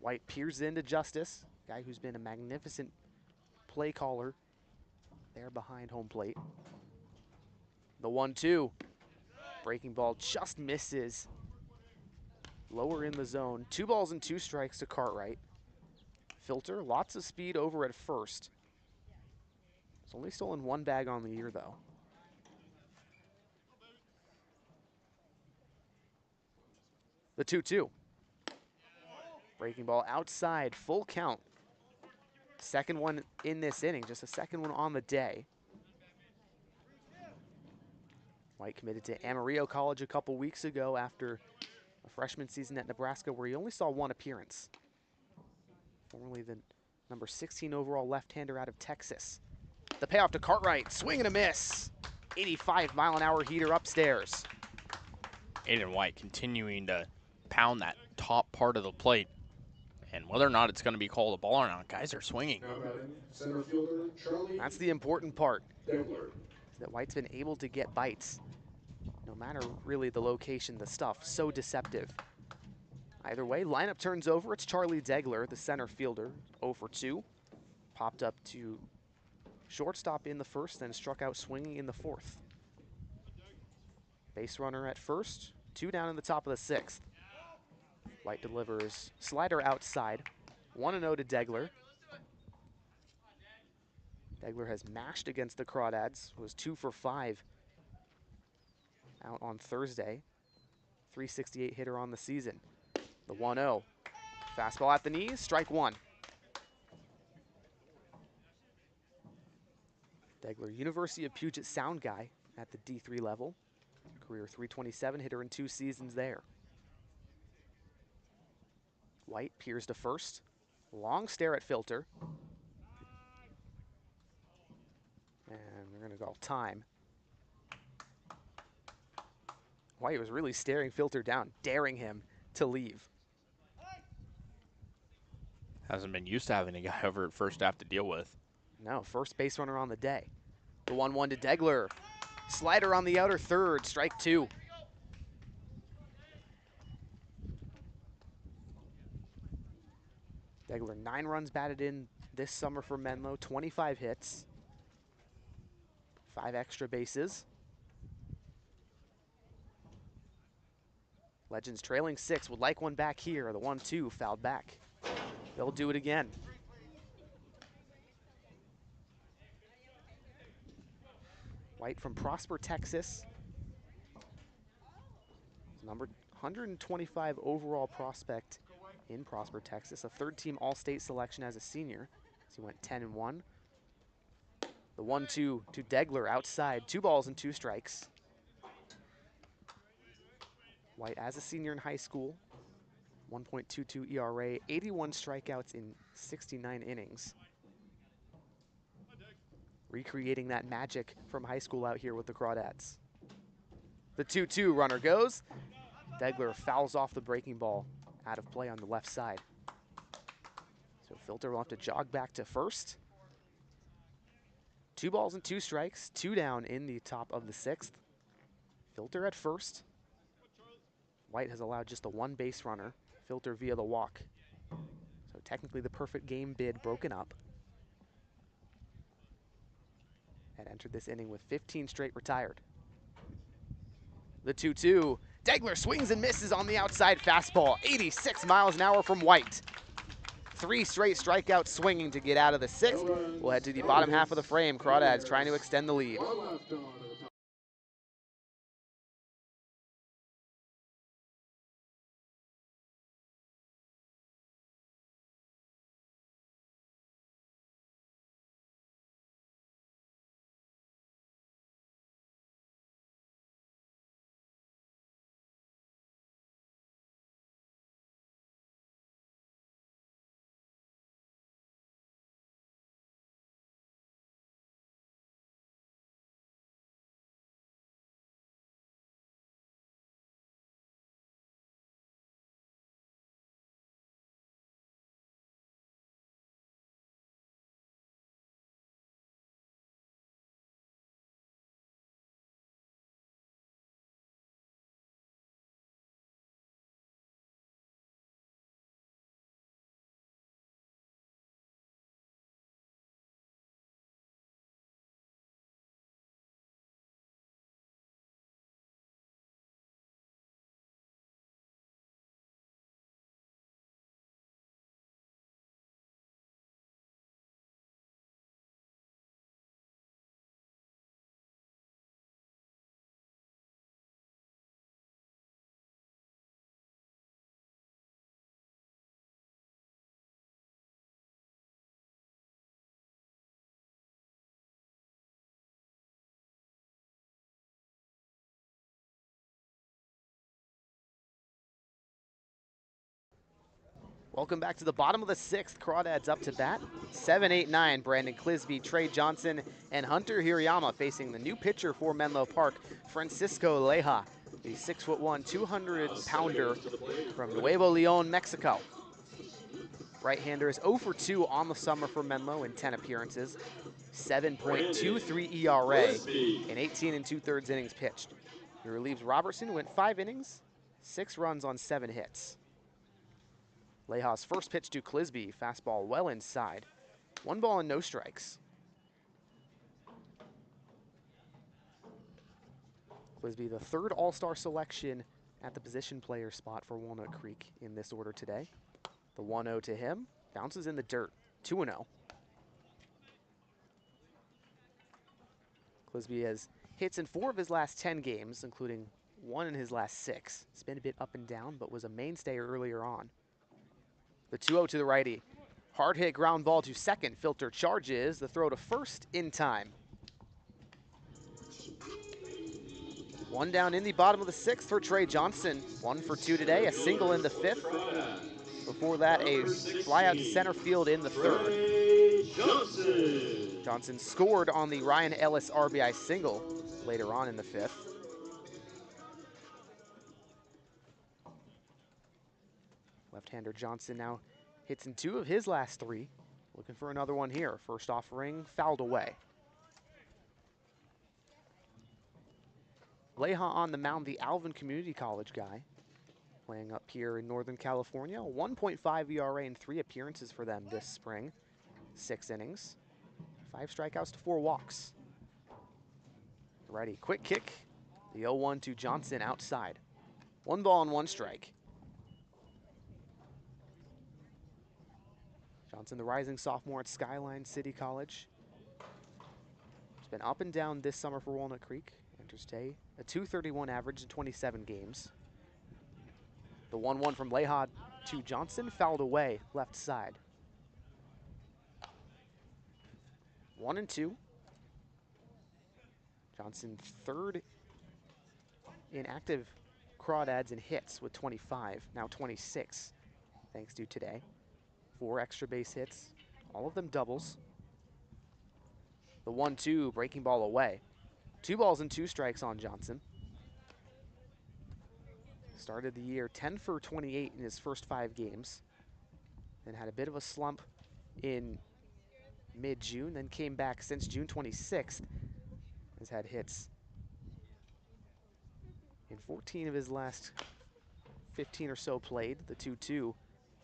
White peers into Justice, guy who's been a magnificent play caller there behind home plate. The 1-2. Breaking ball just misses. Lower in the zone. 2 balls and 2 strikes to Cartwright. Filter, lots of speed over at first. It's only stolen 1 bag on the year, though. The 2-2. Breaking ball outside, full count. Second one in this inning, just a second one on the day. White committed to Amarillo College a couple weeks ago after a freshman season at Nebraska where he only saw 1 appearance. Formerly the number 16 overall left-hander out of Texas. The payoff to Cartwright, swing and a miss. 85-mile-an-hour heater upstairs. Aiden White continuing to pound that top part of the plate. And whether or not it's going to be called a ball or not, guys are swinging. Now batting, center fielder Charlie That's the important part, Degler. is that White's been able to get bites. No matter really the location, the stuff, so deceptive. Either way, lineup turns over. It's Charlie Degler, the center fielder, 0 for 2. Popped up to shortstop in the first, then struck out swinging in the 4th. Base runner at first, 2 down in the top of the 6th. White delivers slider outside, 1-0 to Degler. Degler has mashed against the Crawdads, was 2 for 5 out on Thursday. .368 hitter on the season. The 1-0. Fastball at the knees, strike 1. Degler, University of Puget Sound guy at the D3 level. Career .327 hitter in 2 seasons there. White peers to first. Long stare at filter. And we're going to call time. White was really staring filter down, daring him to leave. Hasn't been used to having a guy over at first to have to deal with. No, first base runner on the day. The 1-1 to Degler. Slider on the outer third, strike 2. Degler, 9 runs batted in this summer for Menlo, 25 hits, 5 extra bases. Legends trailing 6, would like one back here. The 1-2 fouled back. They'll do it again. White from Prosper, Texas. Number 125 overall prospect in Prosper, Texas. A third-team All-State selection as a senior. So he went 10-1. The 1-2 to Degler outside. 2 balls and 2 strikes. White as a senior in high school. 1.22 ERA, 81 strikeouts in 69 innings. Recreating that magic from high school out here with the Crawdads. The 2-2 runner goes. Degler fouls off the breaking ball out of play on the left side. So Filter will have to jog back to first. 2 balls and 2 strikes, 2 down in the top of the 6th. Filter at first. White has allowed just a 1 base runner. Filter via the walk. So technically the perfect game bid broken up. Had entered this inning with 15 straight retired. The 2-2. Degler swings and misses on the outside fastball. 86 miles an hour from White. 3 straight strikeouts swinging to get out of the 6th. We'll head to the bottom half of the frame. Crawdads trying to extend the lead. Welcome back to the bottom of the 6th. Crawdads up to bat. 7, 8, 9. Brandon Clisby, Trey Johnson, and Hunter Hirayama facing the new pitcher for Menlo Park, Francisco Leja, the 6'1", 200-pounder from Nuevo Leon, Mexico. Right-hander is 0 for 2 on the summer for Menlo in 10 appearances. 7.23 ERA in 18 2/3 innings pitched. He relieves Robertson, who went 5 innings, 6 runs on 7 hits. Leja's first pitch to Clisby, fastball well inside. 1 ball and no strikes. Clisby, the 3rd All-Star selection at the position player spot for Walnut Creek in this order today. The 1-0 to him, bounces in the dirt, 2-0. Clisby has hits in 4 of his last 10 games, including 1 in his last 6. It's been a bit up and down, but was a mainstay earlier on. The 2-0 to the righty. Hard hit ground ball to second. Filter charges. The throw to first in time. 1 down in the bottom of the 6th for Trey Johnson. 1 for 2 today. A single in the 5th. Before that, a fly out to center field in the 3rd. Johnson scored on the Ryan Ellis RBI single later on in the 5th. Left-hander Johnson now hits in 2 of his last 3. Looking for another one here. First offering, fouled away. Leja on the mound, the Alvin Community College guy, playing up here in Northern California. 1.5 ERA in 3 appearances for them this spring. 6 innings, 5 strikeouts to 4 walks. Righty, quick kick. The 0-1 to Johnson outside. 1 ball and 1 strike. Johnson, the rising sophomore at Skyline City College. It's been up and down this summer for Walnut Creek. Enters today a .231 average in 27 games. The 1-1 from Leja to Johnson, fouled away, left side. 1-2. Johnson third in active crawdads and hits with 25, now 26, thanks to today. 4 extra base hits, all of them doubles. The 1-2, breaking ball away. 2 balls and 2 strikes on Johnson. Started the year 10 for 28 in his first 5 games. Then had a bit of a slump in mid-June, then came back since June 26th. Has had hits in 14 of his last 15 or so played. The 2-2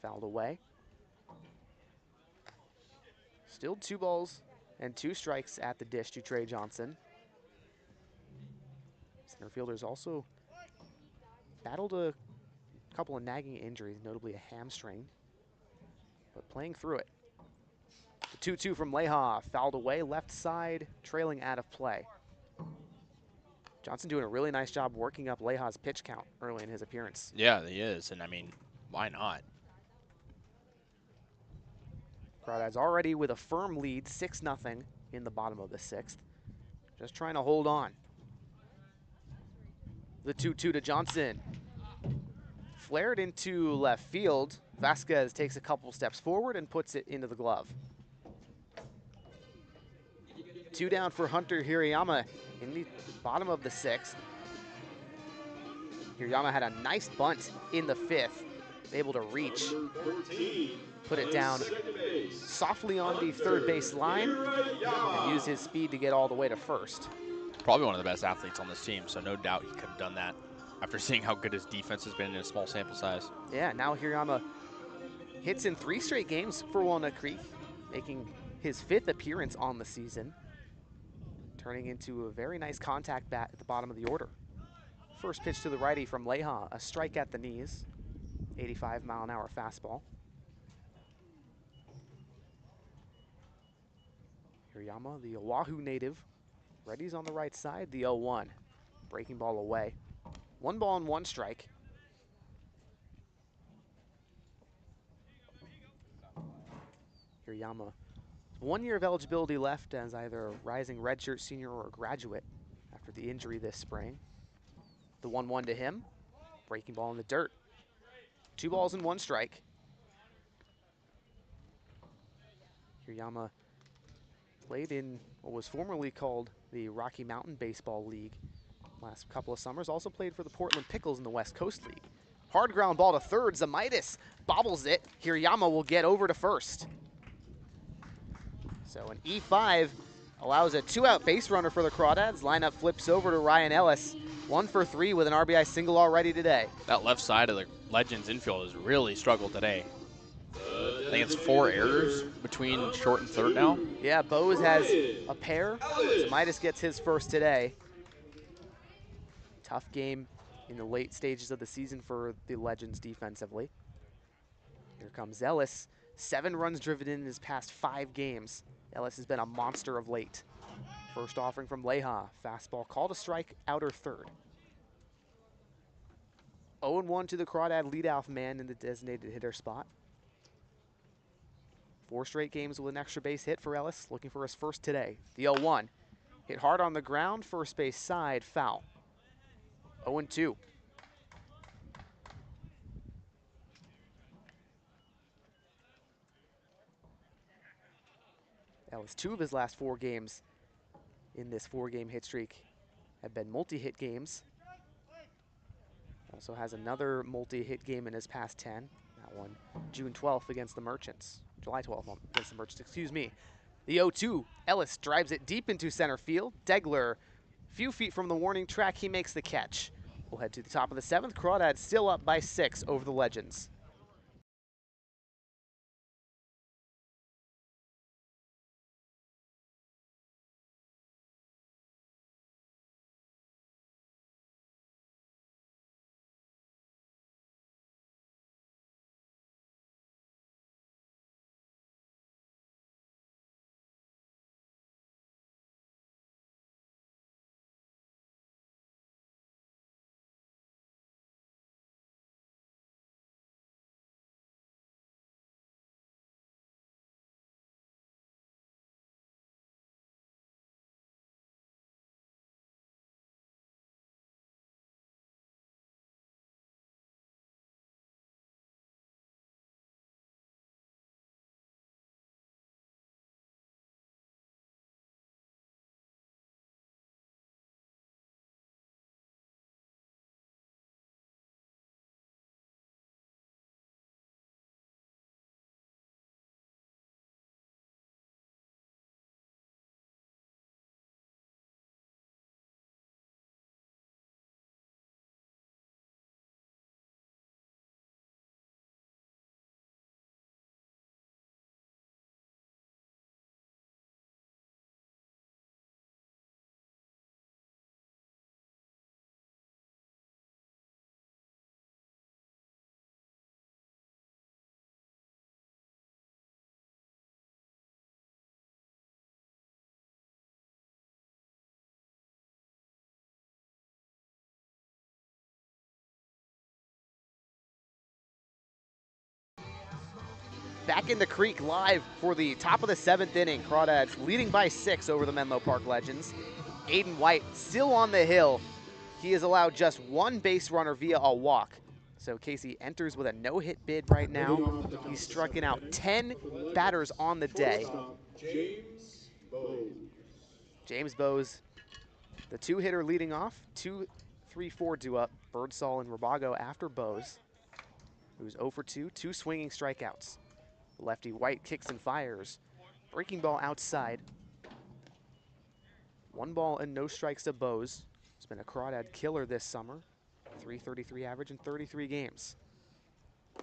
fouled away. Still 2 balls and 2 strikes at the dish to Trey Johnson. Center fielders also battled a couple of nagging injuries, notably a hamstring, but playing through it. The 2-2 from Leha, fouled away, left side, trailing out of play. Johnson doing a really nice job working up Leha's pitch count early in his appearance. Yeah, he is, and I mean, why not? Crawdads already with a firm lead, 6-0 in the bottom of the 6th. Just trying to hold on. The 2-2 to Johnson. Flared into left field. Vasquez takes a couple steps forward and puts it into the glove. 2 down for Hunter Hirayama in the bottom of the 6th. Hirayama had a nice bunt in the 5th, able to reach, put it down softly on the third base line, and use his speed to get all the way to first. Probably one of the best athletes on this team, so no doubt he could have done that after seeing how good his defense has been in a small sample size. Yeah, now Hirayama hits in 3 straight games for Walnut Creek, making his 5th appearance on the season, turning into a very nice contact bat at the bottom of the order. First pitch to the righty from Leha, a strike at the knees, 85-mile-an-hour fastball. Hirayama, the Oahu native, ready's on the right side, the 0-1, breaking ball away. 1 ball and 1 strike. Hirayama, 1 year of eligibility left as either a rising redshirt senior or a graduate after the injury this spring. The 1-1 to him, breaking ball in the dirt. 2 balls and 1 strike. Hirayama played in what was formerly called the Rocky Mountain Baseball League last couple of summers. Also played for the Portland Pickles in the West Coast League. Hard ground ball to third. Zamaitis bobbles it. Hirayama will get over to first. So an E5 allows a 2-out base runner for the Crawdads. Lineup flips over to Ryan Ellis. 1 for 3 with an RBI single already today. That left side of the Legends infield has really struggled today. I think it's 4 errors between short and third now. Yeah, Bose has a pair. Zamaitis gets his first today. Tough game in the late stages of the season for the Legends defensively. Here comes Ellis. 7 runs driven in his past 5 games. Ellis has been a monster of late. First offering from Leha. Fastball called a strike, outer third. 0-1 to the Crawdad leadoff man in the designated hitter spot. 4 straight games with an extra base hit for Ellis, looking for his first today. The 0-1. Hit hard on the ground, first base side, foul. 0-2. Ellis, 2 of his last 4 games in this 4-game hit streak have been multi-hit games. Also has another multi-hit game in his past 10. That one, June 12th against the Merchants. July 12th against the Merchants, excuse me. The 0-2, Ellis drives it deep into center field. Degler, few feet from the warning track, he makes the catch. We'll head to the top of the 7th. Crawdads still up by 6 over the Legends. Back in the creek live for the top of the 7th inning. Crawdads leading by 6 over the Menlo Park Legends. Aiden White still on the hill. He has allowed just 1 base runner via a walk. So Kasey enters with a no-hit bid right now. He's striking out 10 batters on the day. James Bowes, the 2-hitter leading off. 2, 3, 4 due up. Birdsall and Rabago after Bowes, who's 0 for 2, 2 swinging strikeouts. Lefty White kicks and fires. Breaking ball outside. 1 ball and no strikes to Bowes. He's been a Crawdad killer this summer. .333 average in 33 games.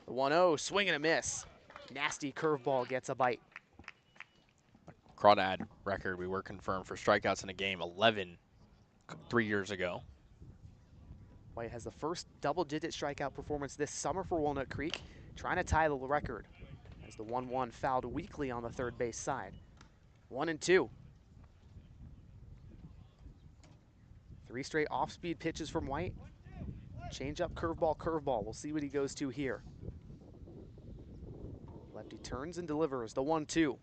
The 1-0, swing and a miss. Nasty curveball gets a bite. Crawdad record, we were confirmed for strikeouts in a game, 11 3 years ago. White has the first double-digit strikeout performance this summer for Walnut Creek, trying to tie the record as the 1-1 fouled weakly on the third base side. 1-2. 3 straight off-speed pitches from White. Change-up, curveball, curveball. We'll see what he goes to here. Lefty turns and delivers the 1-2.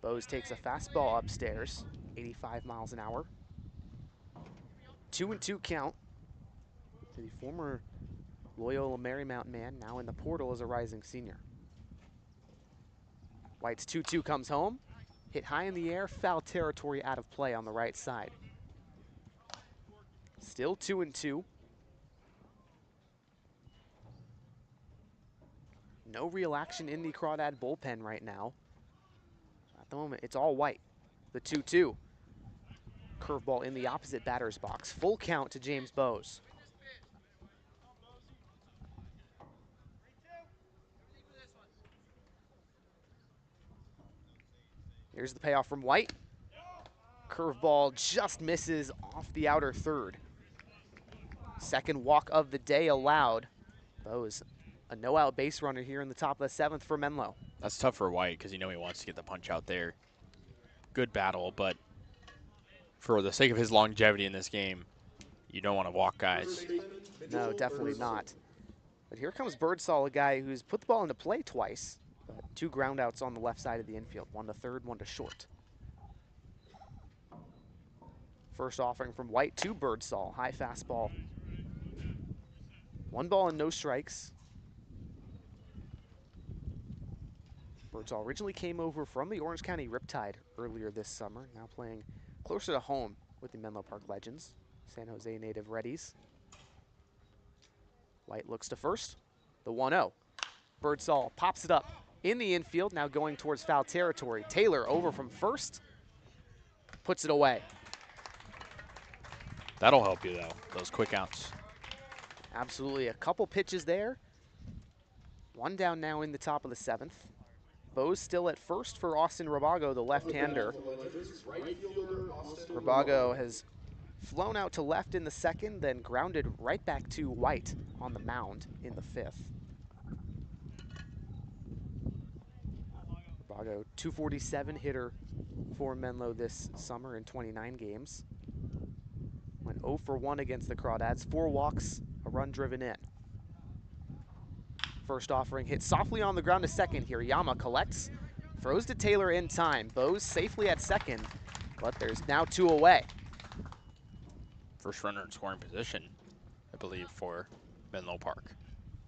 Bowes takes a fastball upstairs, 85 miles an hour. 2-2 count to the former Loyola Marymount man, now in the portal as a rising senior. White's 2-2 comes home. Hit high in the air, foul territory out of play on the right side. Still 2-2. No real action in the Crawdad bullpen right now. At the moment, it's all White. The 2-2. Curveball in the opposite batter's box. Full count to James Bowes. Here's the payoff from White. Curveball just misses off the outer third. Second walk of the day allowed. Bowes, a no-out base runner here in the top of the 7th for Menlo. That's tough for White because you know he wants to get the punch out there. Good battle, but for the sake of his longevity in this game, you don't want to walk guys. No, definitely not. But here comes Birdsall, a guy who's put the ball into play twice. But 2 groundouts on the left side of the infield, 1 to third, 1 to short. First offering from White to Birdsall, high fastball. 1 ball and no strikes. Birdsall originally came over from the Orange County Riptide earlier this summer, now playing closer to home with the Menlo Park Legends, San Jose native Reddies. White looks to first, the 1-0. Birdsall pops it up in the infield, now going towards foul territory. Taylor over from first, puts it away. That'll help you, though, those quick outs. Absolutely, a couple pitches there. 1 down now in the top of the 7th. Bowes still at first for Austin Rabago, the left-hander. Rabago has flown out to left in the 2nd, then grounded right back to White on the mound in the 5th. Rabago, .247 hitter for Menlo this summer in 29 games. Went 0 for 1 against the Crawdads, 4 walks, a run driven in. First offering hit softly on the ground to second here. Yama collects, throws to Taylor in time. Bowes safely at second, but there's now 2 away. First runner in scoring position, I believe, for Menlo Park.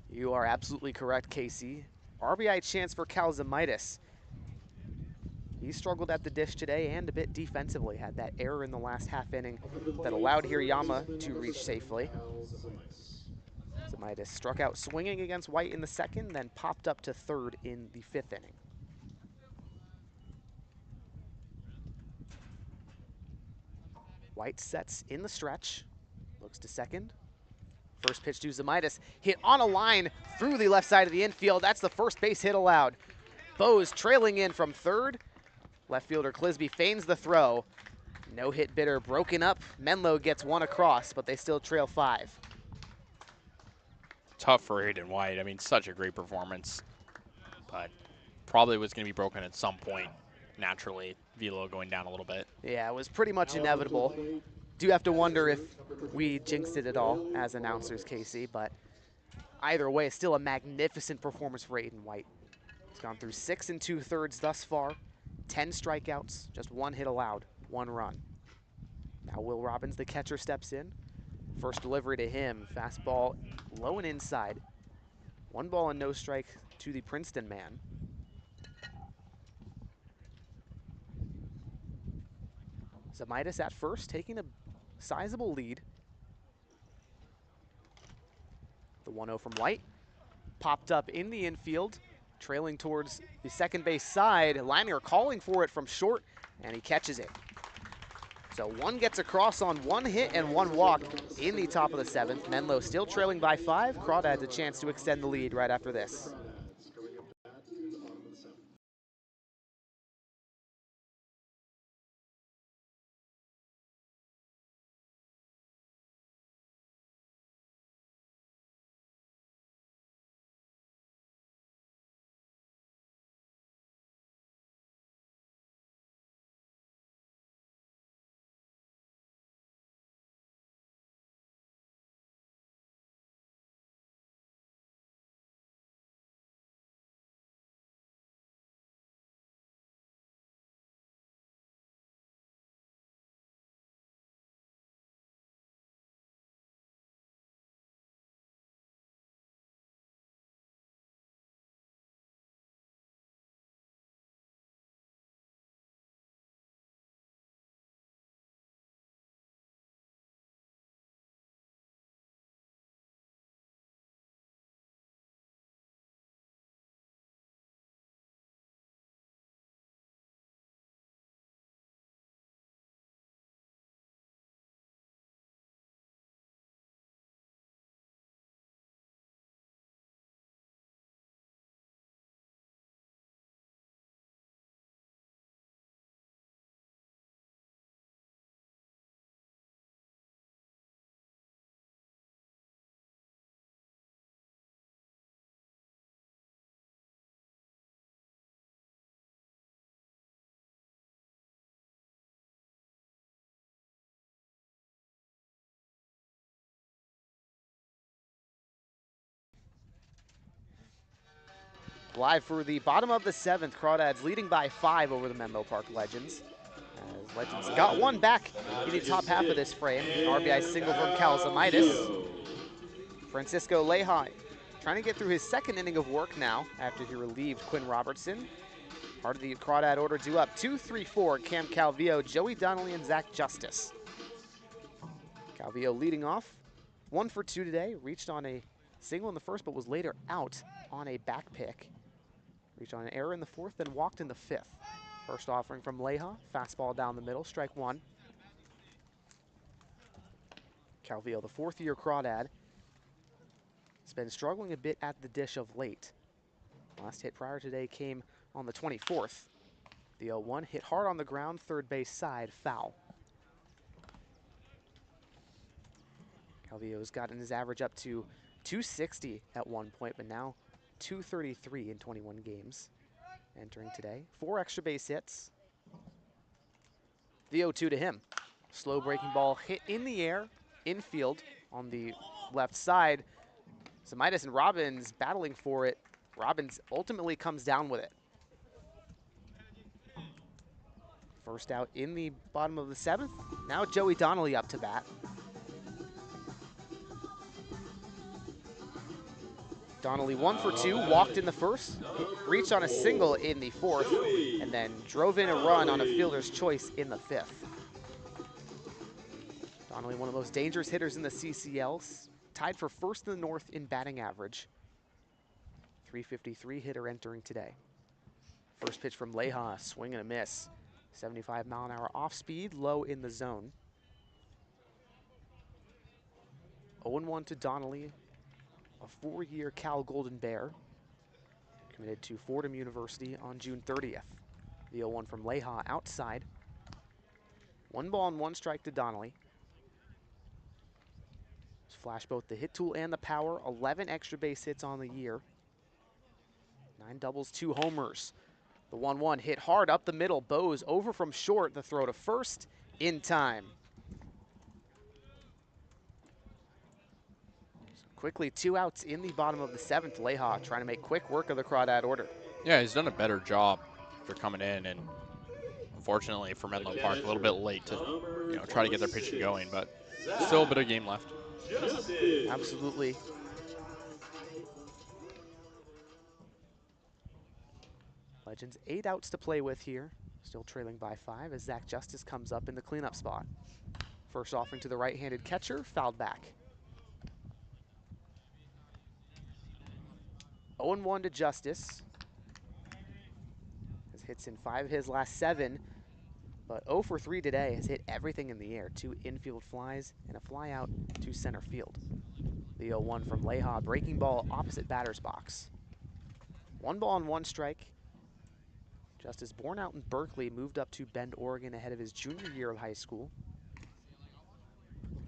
You are absolutely correct, Kasey. RBI chance for Kalzamitis. He struggled at the dish today and a bit defensively. Had that error in the last half inning that allowed Hirayama to reach safely. Zamitis struck out swinging against White in the 2nd, then popped up to 3rd in the 5th inning. White sets in the stretch, looks to 2nd. First pitch to Zamitis, hit on a line through the left side of the infield. That's the first base hit allowed. Bowes trailing in from 3rd. Left fielder Clisby feigns the throw. No hit bidder broken up. Menlo gets 1 across, but they still trail 5. Tough for Aiden White. I mean, such a great performance, but probably was going to be broken at some point, naturally, velo going down a little bit. Yeah, it was pretty much inevitable. Do have to wonder if we jinxed it at all as announcers, Kasey, but either way, still a magnificent performance for Aiden White. He's gone through 6 2/3 thus far, 10 strikeouts, just 1 hit allowed, 1 run. Now Will Robbins, the catcher, steps in. First delivery to him, fastball low and inside. 1 ball and no strike to the Princeton man. Zamitis at first, taking a sizable lead. The 1-0 from White, popped up in the infield, trailing towards the second base side. Lanier calling for it from short, and he catches it. So 1 gets across on 1 hit and 1 walk in the top of the 7th. Menlo still trailing by 5. Crawdads a chance to extend the lead right after this. Live for the bottom of the 7th, Crawdads leading by 5 over the Menlo Park Legends. As Legends got 1 back in the top half of this frame. An RBI single from Calzamitis. Francisco Lehigh trying to get through his 2nd inning of work now after he relieved Quinn Robertson. Part of the Crawdad order due up 2-3-4, Cam Calvillo, Joey Donnelly, and Zach Justice. Calvillo leading off, 1 for 2 today, reached on a single in the 1st, but was later out on a back pick. Reached on an error in the 4th, then walked in the 5th. First offering from Leha, fastball down the middle, strike 1. Calvillo, the 4th-year Crawdad, has been struggling a bit at the dish of late. Last hit prior today came on the 24th. The 0-1 hit hard on the ground, third base side, foul. Calvillo's gotten his average up to 260 at one point, but now 233 in 21 games. Entering today, 4 extra base hits. The 0-2 to him. Slow breaking ball hit in the air, infield on the left side. Zamitis and Robbins battling for it. Robbins ultimately comes down with it. First out in the bottom of the 7th. Now Joey Donnelly up to bat. Donnelly 1 for 2, walked in the 1st, reached on a single in the 4th, and then drove in a run on a fielder's choice in the 5th. Donnelly, one of those dangerous hitters in the CCL, tied for 1st in the North in batting average. 353 hitter entering today. First pitch from Leha, swing and a miss. 75-mile-an-hour off speed, low in the zone. 0-1 to Donnelly, a 4-year Cal Golden Bear. Committed to Fordham University on June 30th. The 0-1 from Leha outside. 1 ball and 1 strike to Donnelly. Flash both the hit tool and the power. 11 extra base hits on the year. 9 doubles, 2 homers. The 1-1 hit hard up the middle. Bose over from short. The throw to first in time. So quickly 2 outs in the bottom of the 7th. Leha trying to make quick work of the Crawdad order. Yeah, he's done a better job for coming in, and unfortunately for Menlo Park, a little bit late to try to get their pitching going, but still a bit of game left. Absolutely. Legends 8 outs to play with here. Still trailing by 5 as Zach Justice comes up in the cleanup spot. First offering to the right-handed catcher, fouled back. 0-1 to Justice. Has hits in 5 of his last 7, but 0 for 3 today. Has hit everything in the air. 2 infield flies and a fly out to center field. The 0-1 from Leha, breaking ball opposite batter's box. 1 ball and 1 strike. Justice, born out in Berkeley, moved up to Bend, Oregon ahead of his junior year of high school.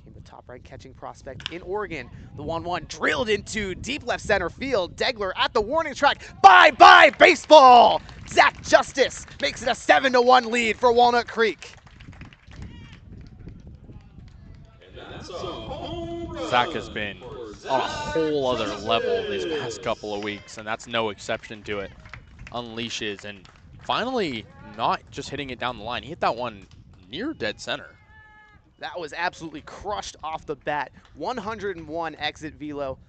Became the top-ranked catching prospect in Oregon. The 1-1 drilled into deep left center field. Degler at the warning track. Bye-bye baseball! Zach Justice makes it a 7-1 lead for Walnut Creek. Zach has been on a whole other level these past couple of weeks, and that's no exception to it. Unleashes and finally not just hitting it down the line. He hit that one near dead center. That was absolutely crushed off the bat. 101 exit velo,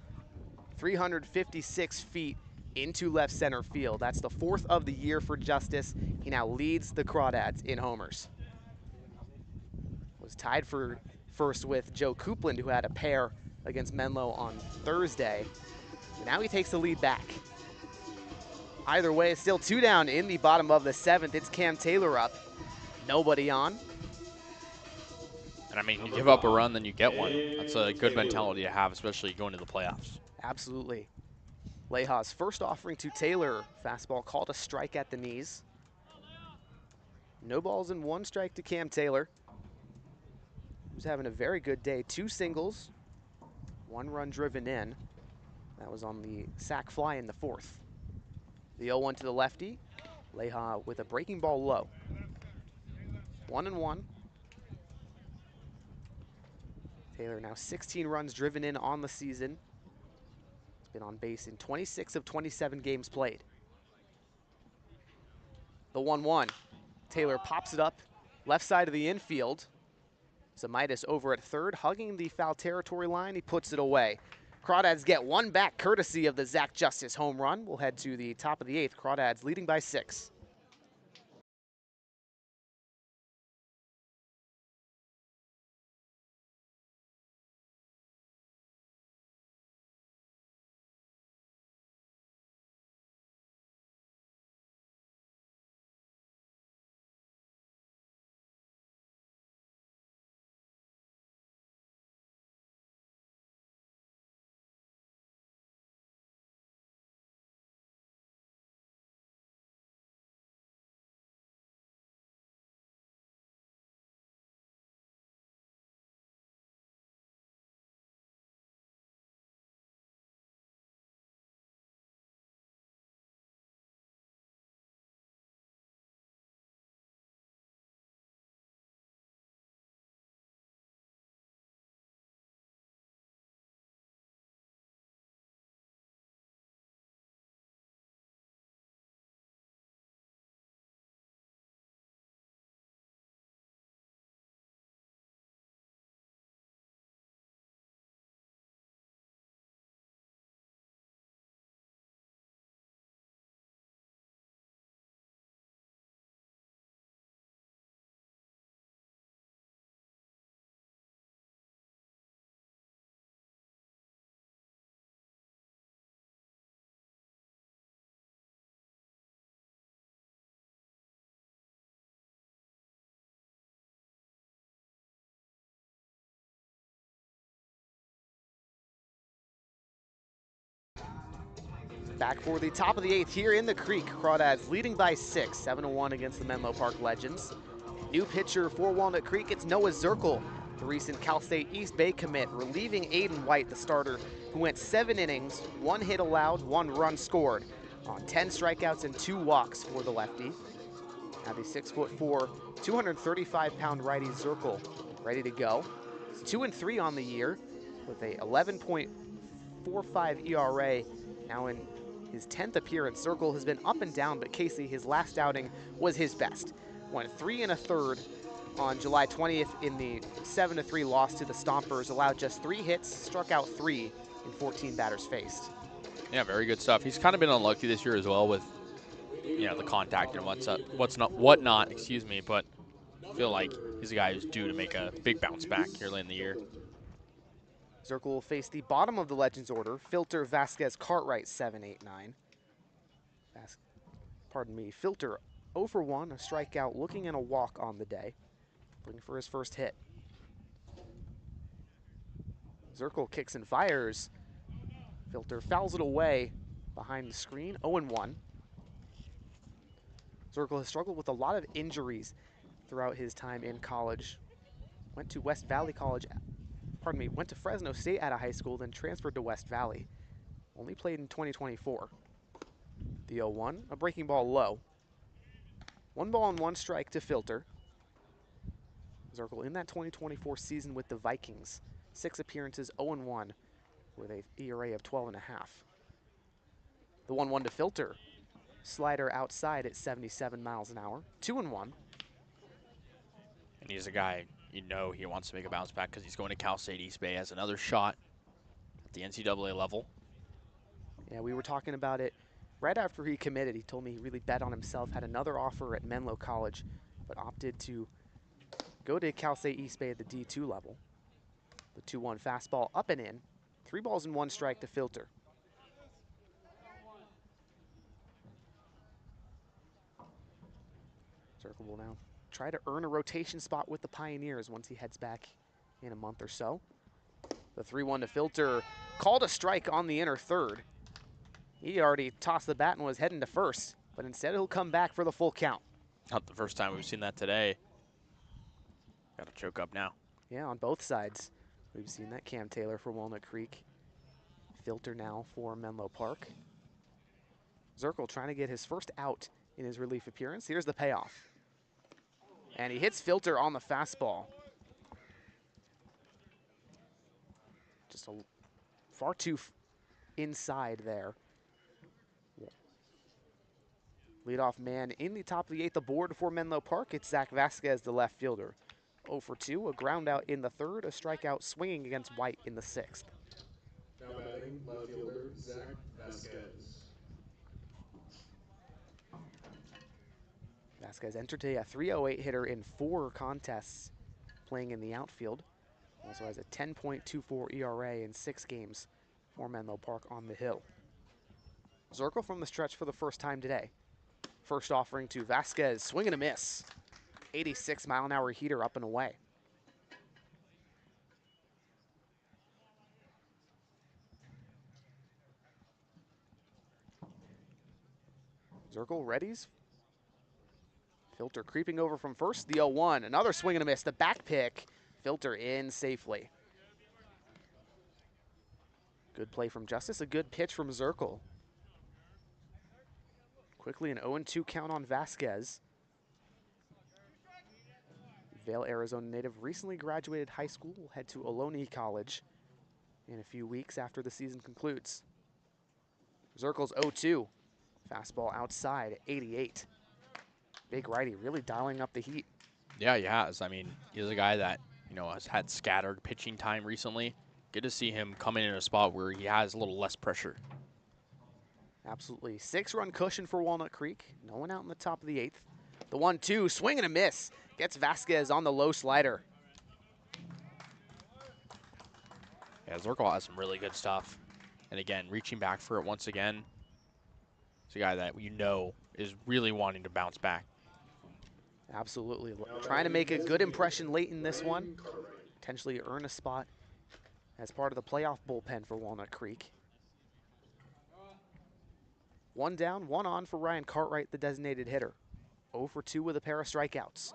356 feet into left center field. That's the 4th of the year for Justice. He now leads the Crawdads in homers. Was tied for first with Joe Coupland, who had a pair against Menlo on Thursday. And now he takes the lead back. Either way, it's still 2 down in the bottom of the 7th. It's Cam Taylor up. Nobody on. And I mean, you give up a run, then you get one. That's a good mentality to have, especially going to the playoffs. Absolutely. Leha's first offering to Taylor. Fastball called a strike at the knees. No balls and 1 strike to Cam Taylor, who's having a very good day. 2 singles, 1 run driven in. That was on the sac fly in the 4th. The 0-1 to the lefty. Leha with a breaking ball low. 1-1. Taylor now 16 runs driven in on the season. He's been on base in 26 of 27 games played. The 1-1. Taylor pops it up left side of the infield. Zamitis over at third, hugging the foul territory line. He puts it away. Crawdads get 1 back courtesy of the Zach Justice home run. We'll head to the top of the 8th. Crawdads leading by 6. Back for the top of the 8th here in the Creek. Crawdads leading by 6, 7-1 against the Menlo Park Legends. New pitcher for Walnut Creek, it's Noah Zirkle, the recent Cal State East Bay commit, relieving Aiden White, the starter, who went 7 innings, 1 hit allowed, 1 run scored, on 10 strikeouts and 2 walks for the lefty. Now the 6'4", 235-pound righty Zirkle ready to go. It's 2-3 on the year with a 11.45 ERA, now in his 10th appearance. Zirkle has been up and down, but Kasey, his last outing was his best. Went 3 1/3 on July 20th in the 7-3 loss to the Stompers, allowed just 3 hits, struck out 3 in 14 batters faced. Yeah, very good stuff. He's kind of been unlucky this year as well with, you know, the contact and whatnot, excuse me, but I feel like he's a guy who's due to make a big bounce back here late in the year. Zirkle will face the bottom of the Legends order, Filter, Vasquez, Cartwright, 7, 8, 9. Filter 0 for 1, a strikeout, looking and a walk on the day, looking for his first hit. Zirkle kicks and fires. Filter fouls it away behind the screen, 0-1. Zirkle has struggled with a lot of injuries throughout his time in college. Went to Fresno State out of high school, then transferred to West Valley. Only played in 2024. The 0-1, a breaking ball low. 1 ball and 1 strike to Filter. Zirkle in that 2024 season with the Vikings. 6 appearances, 0-1, with an ERA of 12.5. The 1-1 to Filter. Slider outside at 77 miles an hour. 2-1. And he's a guy, you know, he wants to make a bounce back because he's going to Cal State East Bay as another shot at the NCAA level. Yeah, we were talking about it right after he committed. He told me he really bet on himself, had another offer at Menlo College, but opted to go to Cal State East Bay at the D2 level. The 2-1 fastball up and in. 3 balls and 1 strike to Filter. Zirkle will now try to earn a rotation spot with the Pioneers once he heads back in a month or so. The 3-1 to Filter, called a strike on the inner third. He already tossed the bat and was heading to first, but instead he'll come back for the full count. Not the first time we've seen that today. Got to choke up now. Yeah, on both sides. We've seen that. Cam Taylor for Walnut Creek. Filter now for Menlo Park. Zirkle trying to get his first out in his relief appearance. Here's the payoff. And he hits Filter on the fastball. Just far too inside there. Leadoff man in the top of the 8th aboard for Menlo Park. It's Zach Vasquez, the left fielder. 0 for 2, a ground out in the 3rd, a strikeout swinging against White in the 6th. Now batting, left fielder, Zach Vasquez. Vasquez entered today a .308 hitter in 4 contests playing in the outfield. Also has a 10.24 ERA in 6 games for Menlo Park on the hill. Zirkle from the stretch for the first time today. First offering to Vasquez, swing and a miss. 86-mile-an-hour heater up and away. Zirkle readies. Filter creeping over from first, the 0-1. Another swing and a miss, the back pick. Filter in safely. Good play from Justice, a good pitch from Zirkle. Quickly an 0-2 count on Vasquez. Vail, Arizona native, recently graduated high school, will head to Ohlone College in a few weeks after the season concludes. Zirkle's 0-2. Fastball outside, 88. Big righty, really dialing up the heat. Yeah, he has. I mean, he's a guy that, you know, has had scattered pitching time recently. Good to see him coming in a spot where he has a little less pressure. Absolutely. 6-run cushion for Walnut Creek. No one out in the top of the 8th. The 1-2, swing and a miss. Gets Vasquez on the low slider. Yeah, Zirkle has some really good stuff. And again, reaching back for it once again. It's a guy that you know is really wanting to bounce back. Absolutely. Trying to make a good impression late in this one. Potentially earn a spot as part of the playoff bullpen for Walnut Creek. 1 down, 1 on for Ryan Cartwright, the designated hitter. 0 for 2 with a pair of strikeouts.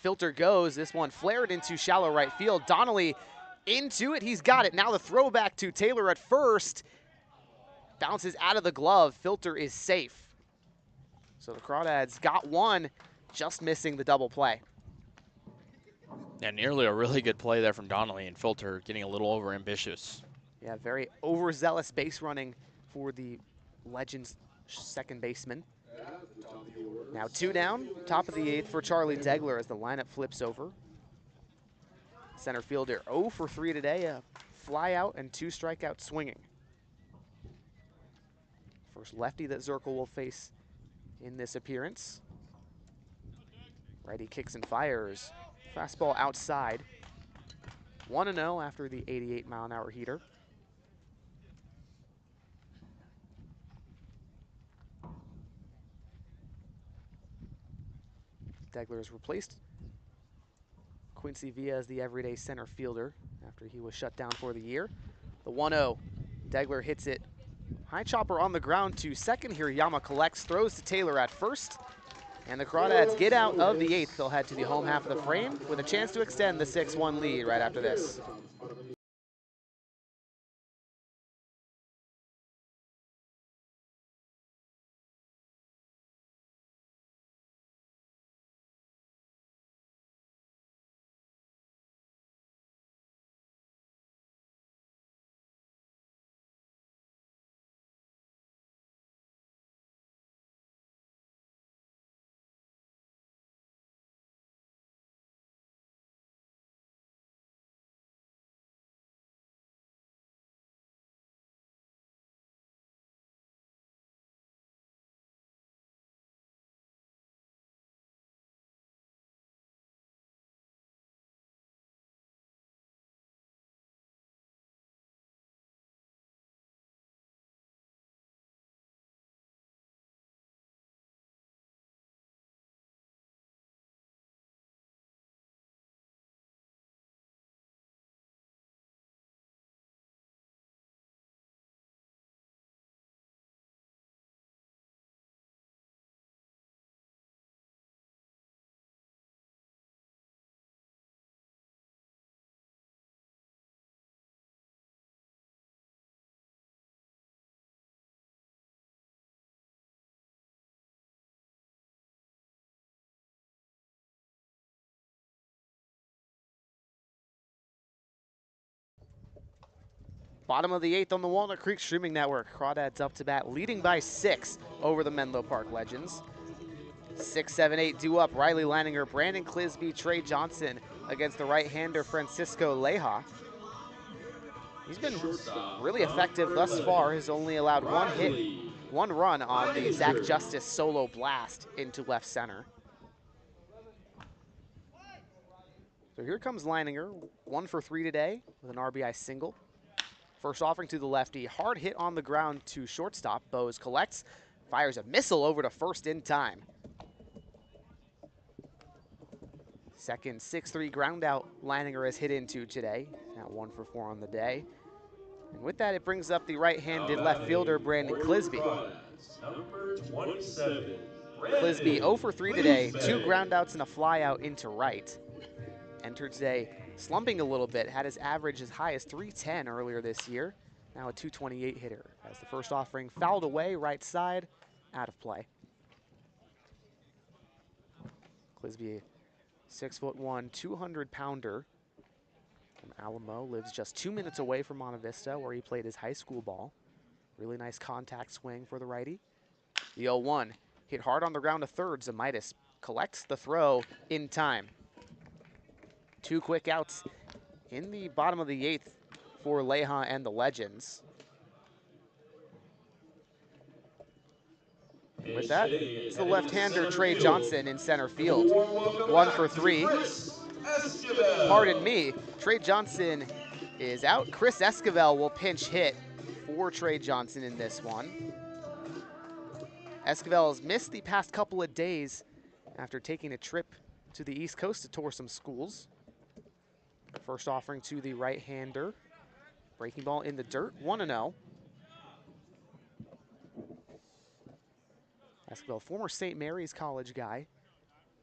Filter goes. This one flared into shallow right field. Donnelly into it. He's got it. Now the throwback to Taylor at first. Bounces out of the glove. Filter is safe. So the Crawdads got one, just missing the double play. Yeah, nearly a really good play there from Donnelly, and Filter getting a little over ambitious. Yeah, very overzealous base running for the Legends second baseman. Now 2 down, top of the 8th for Charlie Degler as the lineup flips over. Center fielder 0 for 3 today, a fly out and 2 strikeouts swinging. First lefty that Zirkle will face in this appearance. Righty kicks and fires. Fastball outside. 1-0 after the 88-mile-an-hour heater. Degler has replaced Quincy Villa as the everyday center fielder after he was shut down for the year. The 1-0. Degler hits it. High chopper on the ground to second. Hirayama collects, throws to Taylor at first. And the Crawdads get out of the 8th. They'll head to the home half of the frame with a chance to extend the 6-1 lead right after this. Bottom of the 8th on the Walnut Creek streaming network. Crawdads up to bat, leading by 6 over the Menlo Park Legends. 6, 7, 8 due up. Riley Lanninger, Brandon Clisby, Trey Johnson against the right-hander Francisco Leja. He's been really effective thus far. Has only allowed 1 hit, 1 run on the Zach Justice solo blast into left center. So here comes Leininger, 1 for 3 today with an RBI single. First offering to the lefty, hard hit on the ground to shortstop. Bose collects, fires a missile over to first in time. Second 6-3 ground out Leininger has hit into today. Now 1 for 4 on the day. And with that, it brings up the right-handed left fielder, Brandon Clisby. Number 27. Clisby 0 for 3 today, 2 ground outs and a fly out into right. Entered today slumping a little bit, had his average as high as 310 earlier this year. Now a 228 hitter as the first offering fouled away, right side, out of play. Clisby, 6'1", 200-pounder from Alamo, lives just 2 minutes away from Monte Vista where he played his high school ball. Really nice contact swing for the righty. The 0-1 hit hard on the ground to third. Zemaitis collects the throw in time. 2 quick outs in the bottom of the 8th for Leja and the Legends. With that, it's the left-hander Trey Johnson in center field. 1 for 3. Pardon me, Trey Johnson is out. Chris Esquivel will pinch hit for Trey Johnson in this one. Esquivel has missed the past couple of days after taking a trip to the East Coast to tour some schools. First offering to the right-hander. Breaking ball in the dirt, 1-0. Esquivel, former St. Mary's College guy,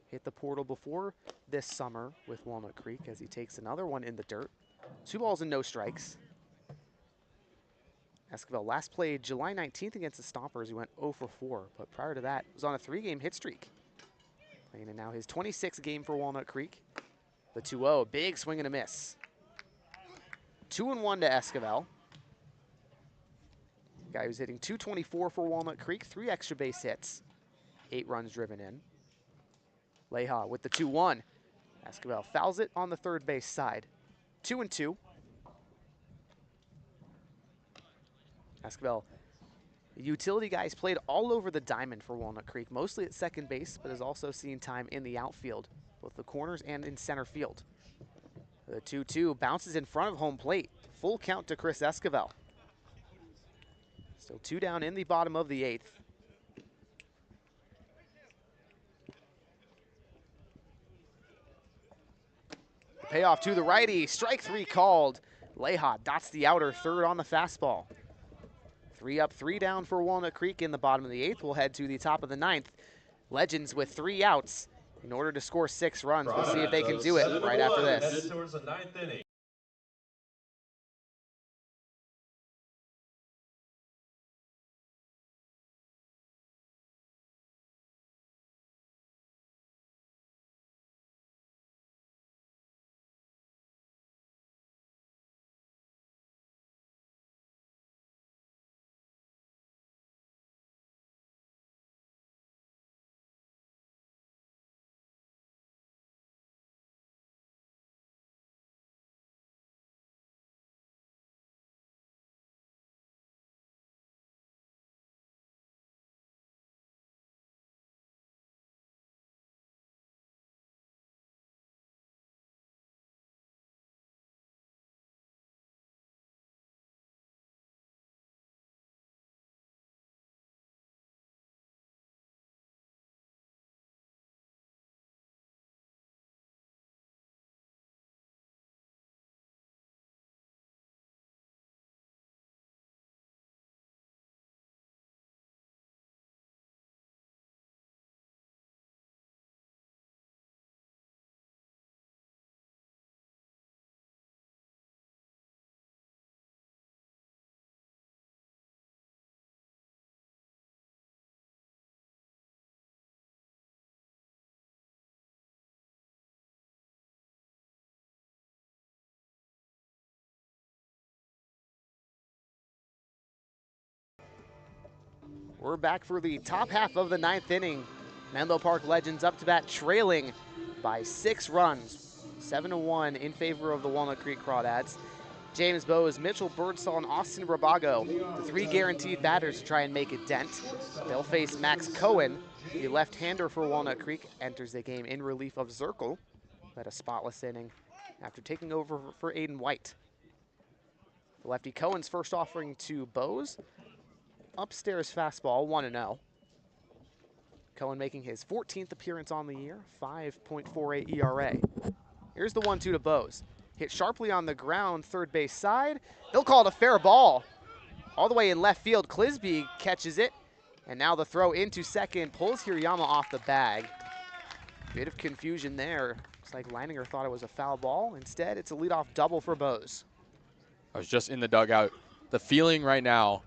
hit the portal before this summer with Walnut Creek as he takes another one in the dirt. 2 balls and no strikes. Esquivel last played July 19th against the Stompers. He went 0 for 4, but prior to that, was on a 3-game hit streak. Playing in now his 26th game for Walnut Creek. The 2-0, big swing and a miss. 2-1 to Esquivel. Guy who's hitting .224 for Walnut Creek, 3 extra base hits, 8 runs driven in. Leha with the 2-1. Esquivel fouls it on the third base side. 2-2. Esquivel, the utility guys, played all over the diamond for Walnut Creek, mostly at second base, but has also seen time in the outfield, both the corners and in center field. The 2-2 bounces in front of home plate. Full count to Chris Esquivel. Still 2 down in the bottom of the 8th. Payoff to the righty, strike 3 called. Leha dots the outer third on the fastball. 3 up, 3 down for Walnut Creek in the bottom of the 8th. We'll head to the top of the 9th. Legends with 3 outs in order to score 6 runs. We'll see if they can do it right after this. Headed towards the 9th inning. We're back for the top half of the 9th inning. Menlo Park Legends up to bat, trailing by 6 runs, 7-1 in favor of the Walnut Creek Crawdads. James Bowes, Mitchell Birdsall, and Austin Rabago, the 3 guaranteed batters to try and make a dent. They'll face Max Cohen, the left-hander for Walnut Creek, enters the game in relief of Zirkle, who had a spotless inning after taking over for Aiden White. The lefty Cohen's first offering to Bowes. Upstairs fastball, 1-0. Cohen making his 14th appearance on the year, 5.48 ERA. Here's the 1-2 to Bowes. Hit sharply on the ground, third base side. They'll call it a fair ball. All the way in left field, Clisby catches it. And now the throw into second, pulls Hirayama off the bag. Bit of confusion there. Looks like Leininger thought it was a foul ball. Instead, it's a leadoff double for Bowes. I was just in the dugout. The feeling right now,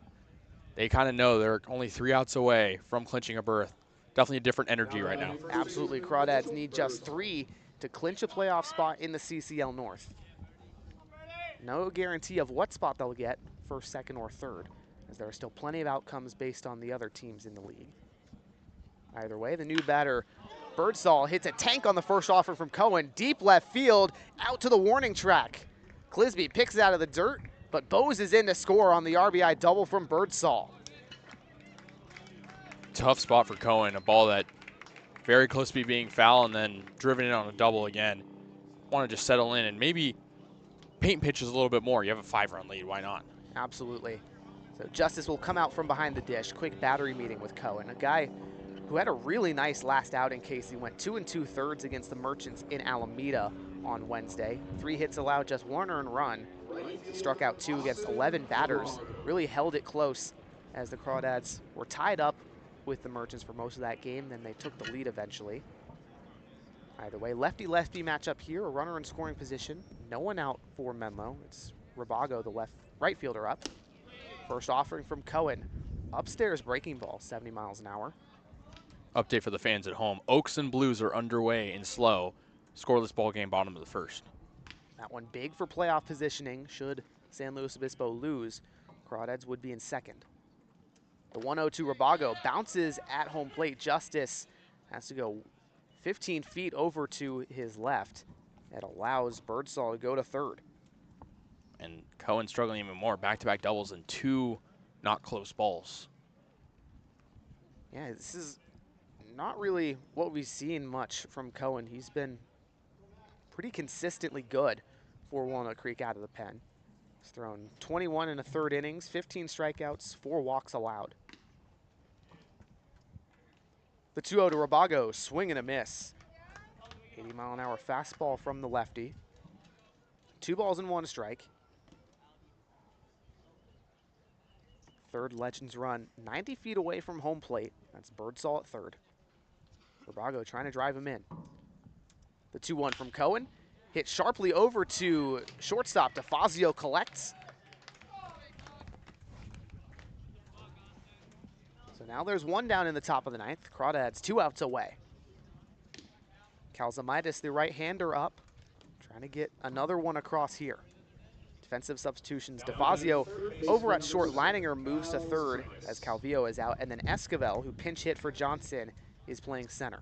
they kind of know they're only 3 outs away from clinching a berth. Definitely a different energy right now. Absolutely. Crawdads need just 3 to clinch a playoff spot in the CCL North. No guarantee of what spot they'll get, first, second, or third, as there are still plenty of outcomes based on the other teams in the league. Either way, the new batter, Birdsall, hits a tank on the first offer from Cohen. Deep left field, out to the warning track. Clisby picks it out of the dirt, but Bowes is in to score on the RBI double from Birdsall. Tough spot for Cohen, a ball that very close to being foul and then driven in on a double again. Want to just settle in and maybe paint pitches a little bit more. You have a 5-run lead, why not? Absolutely. So Justice will come out from behind the dish. Quick battery meeting with Cohen, a guy who had a really nice last outing. Casey went 2 2/3 against the Merchants in Alameda on Wednesday. 3 hits allowed, just 1 earned run. He struck out 2 against 11 batters. Really held it close as the Crawdads were tied up with the Merchants for most of that game. Then they took the lead eventually. Either way, lefty-lefty matchup here. A runner in scoring position. No one out for Menlo. It's Rabago, the right fielder, up. First offering from Cohen. Upstairs breaking ball, 70 miles an hour. Update for the fans at home. Oaks and Blues are underway in slow. Scoreless ball game, bottom of the first. That one big for playoff positioning. Should San Luis Obispo lose, Crawdads would be in second. The 1-0 to Rabago, bounces at home plate. Justice has to go 15 feet over to his left. That allows Birdsall to go to third. And Cohen struggling even more. Back-to-back doubles and 2 not close balls. Yeah, this is not really what we've seen much from Cohen. He's been pretty consistently good for Walnut Creek out of the pen. He's thrown 21 in the third innings, 15 strikeouts, 4 walks allowed. The 2-0 to Rabago, swing and a miss. 80-mile-an-hour fastball from the lefty. 2 balls and 1 strike. Third Legends run, 90 feet away from home plate. That's Birdsall at third. Rabago trying to drive him in. The 2-1 from Cohen. Hit sharply over to shortstop. DeFazio collects. So now there's 1 down in the top of the 9th. Crawdads 2 outs away. Kalzamitis, the right-hander, up. Trying to get another one across here. Defensive substitutions. DeFazio over at short. Leininger moves to third as Calvillo is out. And then Esquivel, who pinch hit for Johnson, is playing center.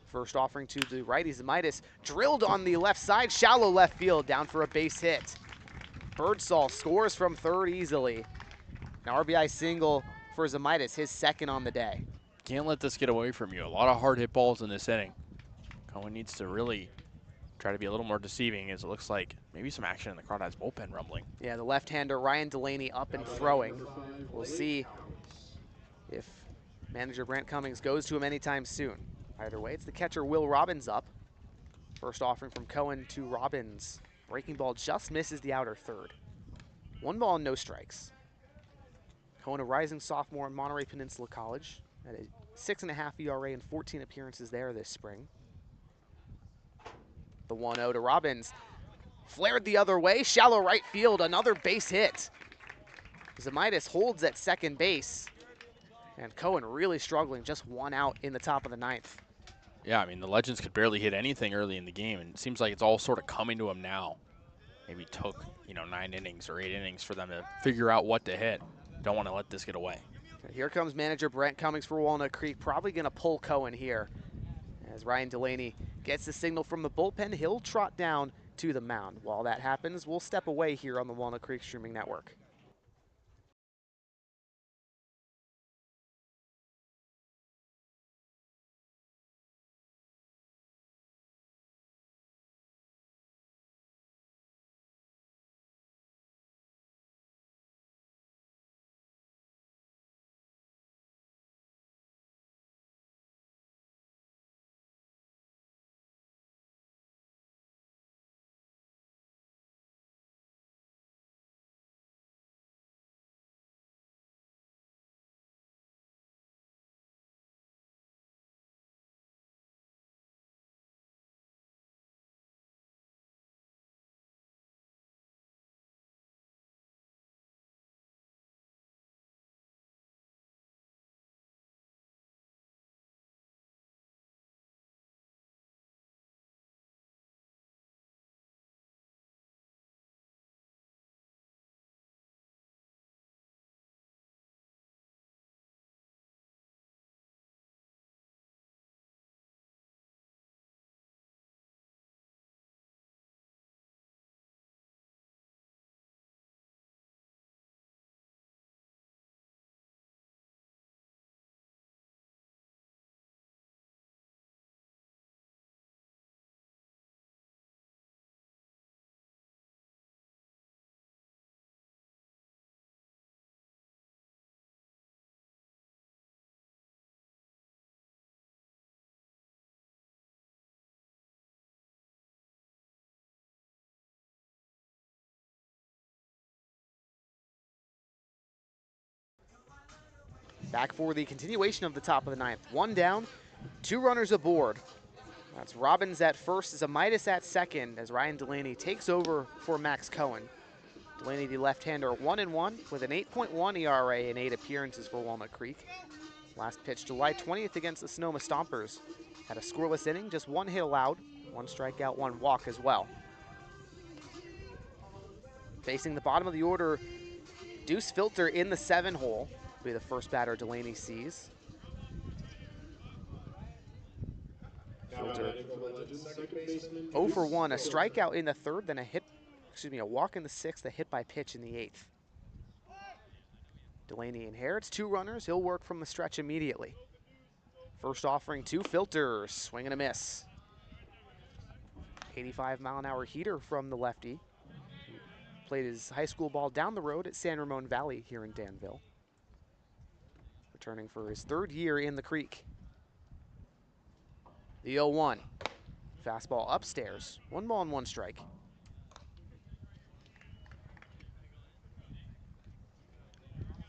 First offering to the righty. Zamitis drilled on the left side. Shallow left field, down for a base hit. Birdsall scores from third easily. An RBI single for Zamitis, his second on the day. Can't let this get away from you. A lot of hard hit balls in this inning. Cohen needs to really try to be a little more deceiving, as it looks like maybe some action in the Crawdads bullpen rumbling. Yeah, the left-hander Ryan Delaney up and throwing. We'll see if manager Brant Cummings goes to him anytime soon. Either way, it's the catcher Will Robbins up. First offering from Cohen to Robbins. Breaking ball just misses the outer third. 1 ball and no strikes. Cohen, a rising sophomore in Monterey Peninsula College, at a 6.5 ERA and 14 appearances there this spring. The 1-0 to Robbins. Flared the other way, shallow right field, another base hit. Zamitis holds at second base. And Cohen really struggling, just 1 out in the top of the 9th. Yeah, I mean, the Legends could barely hit anything early in the game, and it seems like it's all sort of coming to them now. Maybe took, 9 innings or 8 innings for them to figure out what to hit. Don't want to let this get away. Here comes manager Brent Cummings for Walnut Creek, probably going to pull Cohen here. As Ryan Delaney gets the signal from the bullpen, he'll trot down to the mound. While that happens, we'll step away here on the Walnut Creek Streaming Network. Back for the continuation of the top of the 9th. 1 down, 2 runners aboard. That's Robbins at first, Zamitis at second, as Ryan Delaney takes over for Max Cohen. Delaney, the left-hander, 1-1 with an 8.1 ERA in 8 appearances for Walnut Creek. Last pitch July 20th against the Sonoma Stompers. Had a scoreless inning, just 1 hit allowed, 1 strikeout, 1 walk as well. Facing the bottom of the order, Deuce Filter in the 7 hole. Will be the first batter Delaney sees. Filter 0 for 1, a strikeout in the 3rd, then a walk in the 6th, a hit by pitch in the 8th. Delaney inherits 2 runners. He'll work from the stretch immediately. First offering to Filter, swing and a miss. 85-mile-an-hour heater from the lefty. Played his high school ball down the road at San Ramon Valley here in Danville. Returning for his 3rd year in the Creek. The 0-1. Fastball upstairs. 1 ball and 1 strike.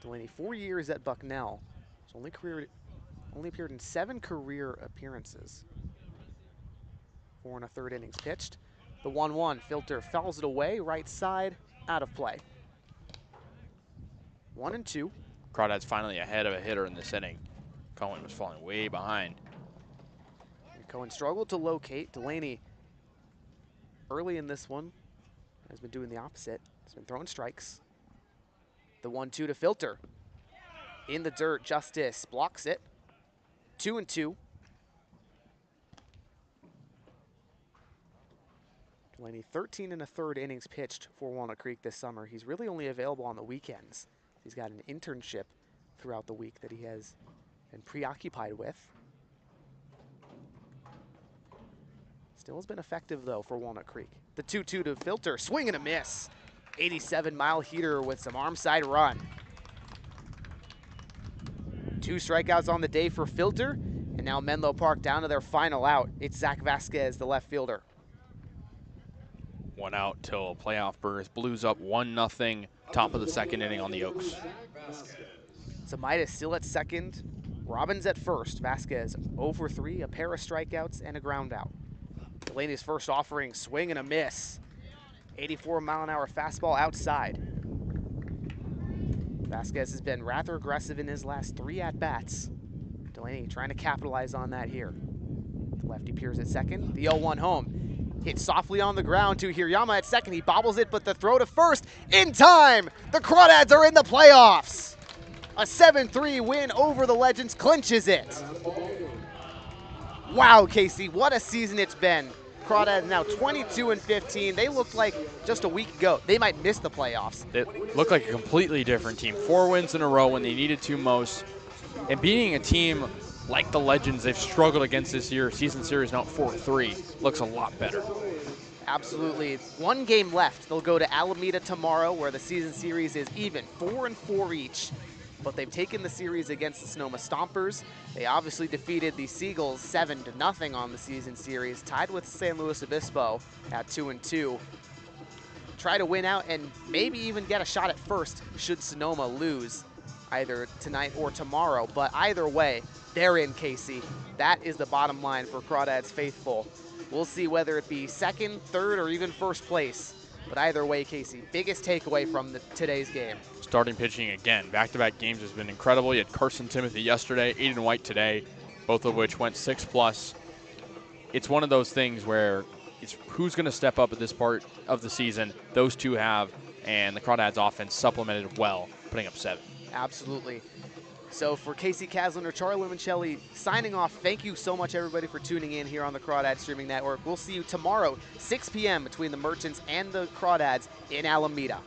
Delaney, 4 years at Bucknell. He's only appeared in 7 career appearances. 4 1/3 innings pitched. The 1-1. Filter fouls it away. Right side, out of play. 1-2. Crawdads finally ahead of a hitter in this inning. Cohen was falling way behind. Cohen struggled to locate. Delaney, early in this one, has been doing the opposite. He's been throwing strikes. The 1-2 to Filter. In the dirt, Justice blocks it. 2-2. Delaney, 13 1/3 innings pitched for Walnut Creek this summer. He's really only available on the weekends. He's got an internship throughout the week that he has been preoccupied with. Still has been effective, though, for Walnut Creek. The 2-2 to Filter, swing and a miss. 87-mile heater with some arm side run. 2 strikeouts on the day for Filter, and now Menlo Park down to their final out. It's Zach Vasquez, the left fielder. 1 out till a playoff berth. Blues up 1-0, top of the 2nd inning on the Oaks. Zamitis still at second. Robbins at first. Vasquez 0 for 3, a pair of strikeouts and a ground out. Delaney's first offering, swing and a miss. 84-mile-an-hour fastball outside. Vasquez has been rather aggressive in his last 3 at-bats. Delaney trying to capitalize on that here. The lefty peers at second. The 0-1 home. Hit softly on the ground to Hirayama at second. He bobbles it, but the throw to first in time. The Crawdads are in the playoffs. A 7-3 win over the Legends clinches it. Wow, Casey, what a season it's been. Crawdads now 22-15. They looked like just a week ago they might miss the playoffs. They look like a completely different team. 4 wins in a row when they needed to most. And beating a team like the Legends they've struggled against this year, season series now 4-3, looks a lot better. Absolutely. 1 game left. They'll go to Alameda tomorrow where the season series is even, 4-4 each. But they've taken the series against the Sonoma Stompers. They obviously defeated the Seagulls 7-0 on the season series, tied with San Luis Obispo at 2-2. Try to win out and maybe even get a shot at first should Sonoma lose either tonight or tomorrow. But either way, they're in, Casey. That is the bottom line for Crawdads faithful. We'll see whether it be 2nd, 3rd, or even 1st place. But either way, Casey, biggest takeaway from today's game. Starting pitching again. Back-to-back games has been incredible. You had Carson Timothy yesterday, Aiden White today, both of which went 6+. It's one of those things where it's who's going to step up at this part of the season. Those two have, and the Crawdads offense supplemented well, putting up 7. Absolutely. So for Kasey Kazliner, Charlie Limoncelli signing off. Thank you so much, everybody, for tuning in here on the Crawdads Streaming Network. We'll see you tomorrow, 6 p.m. between the Merchants and the Crawdads in Alameda.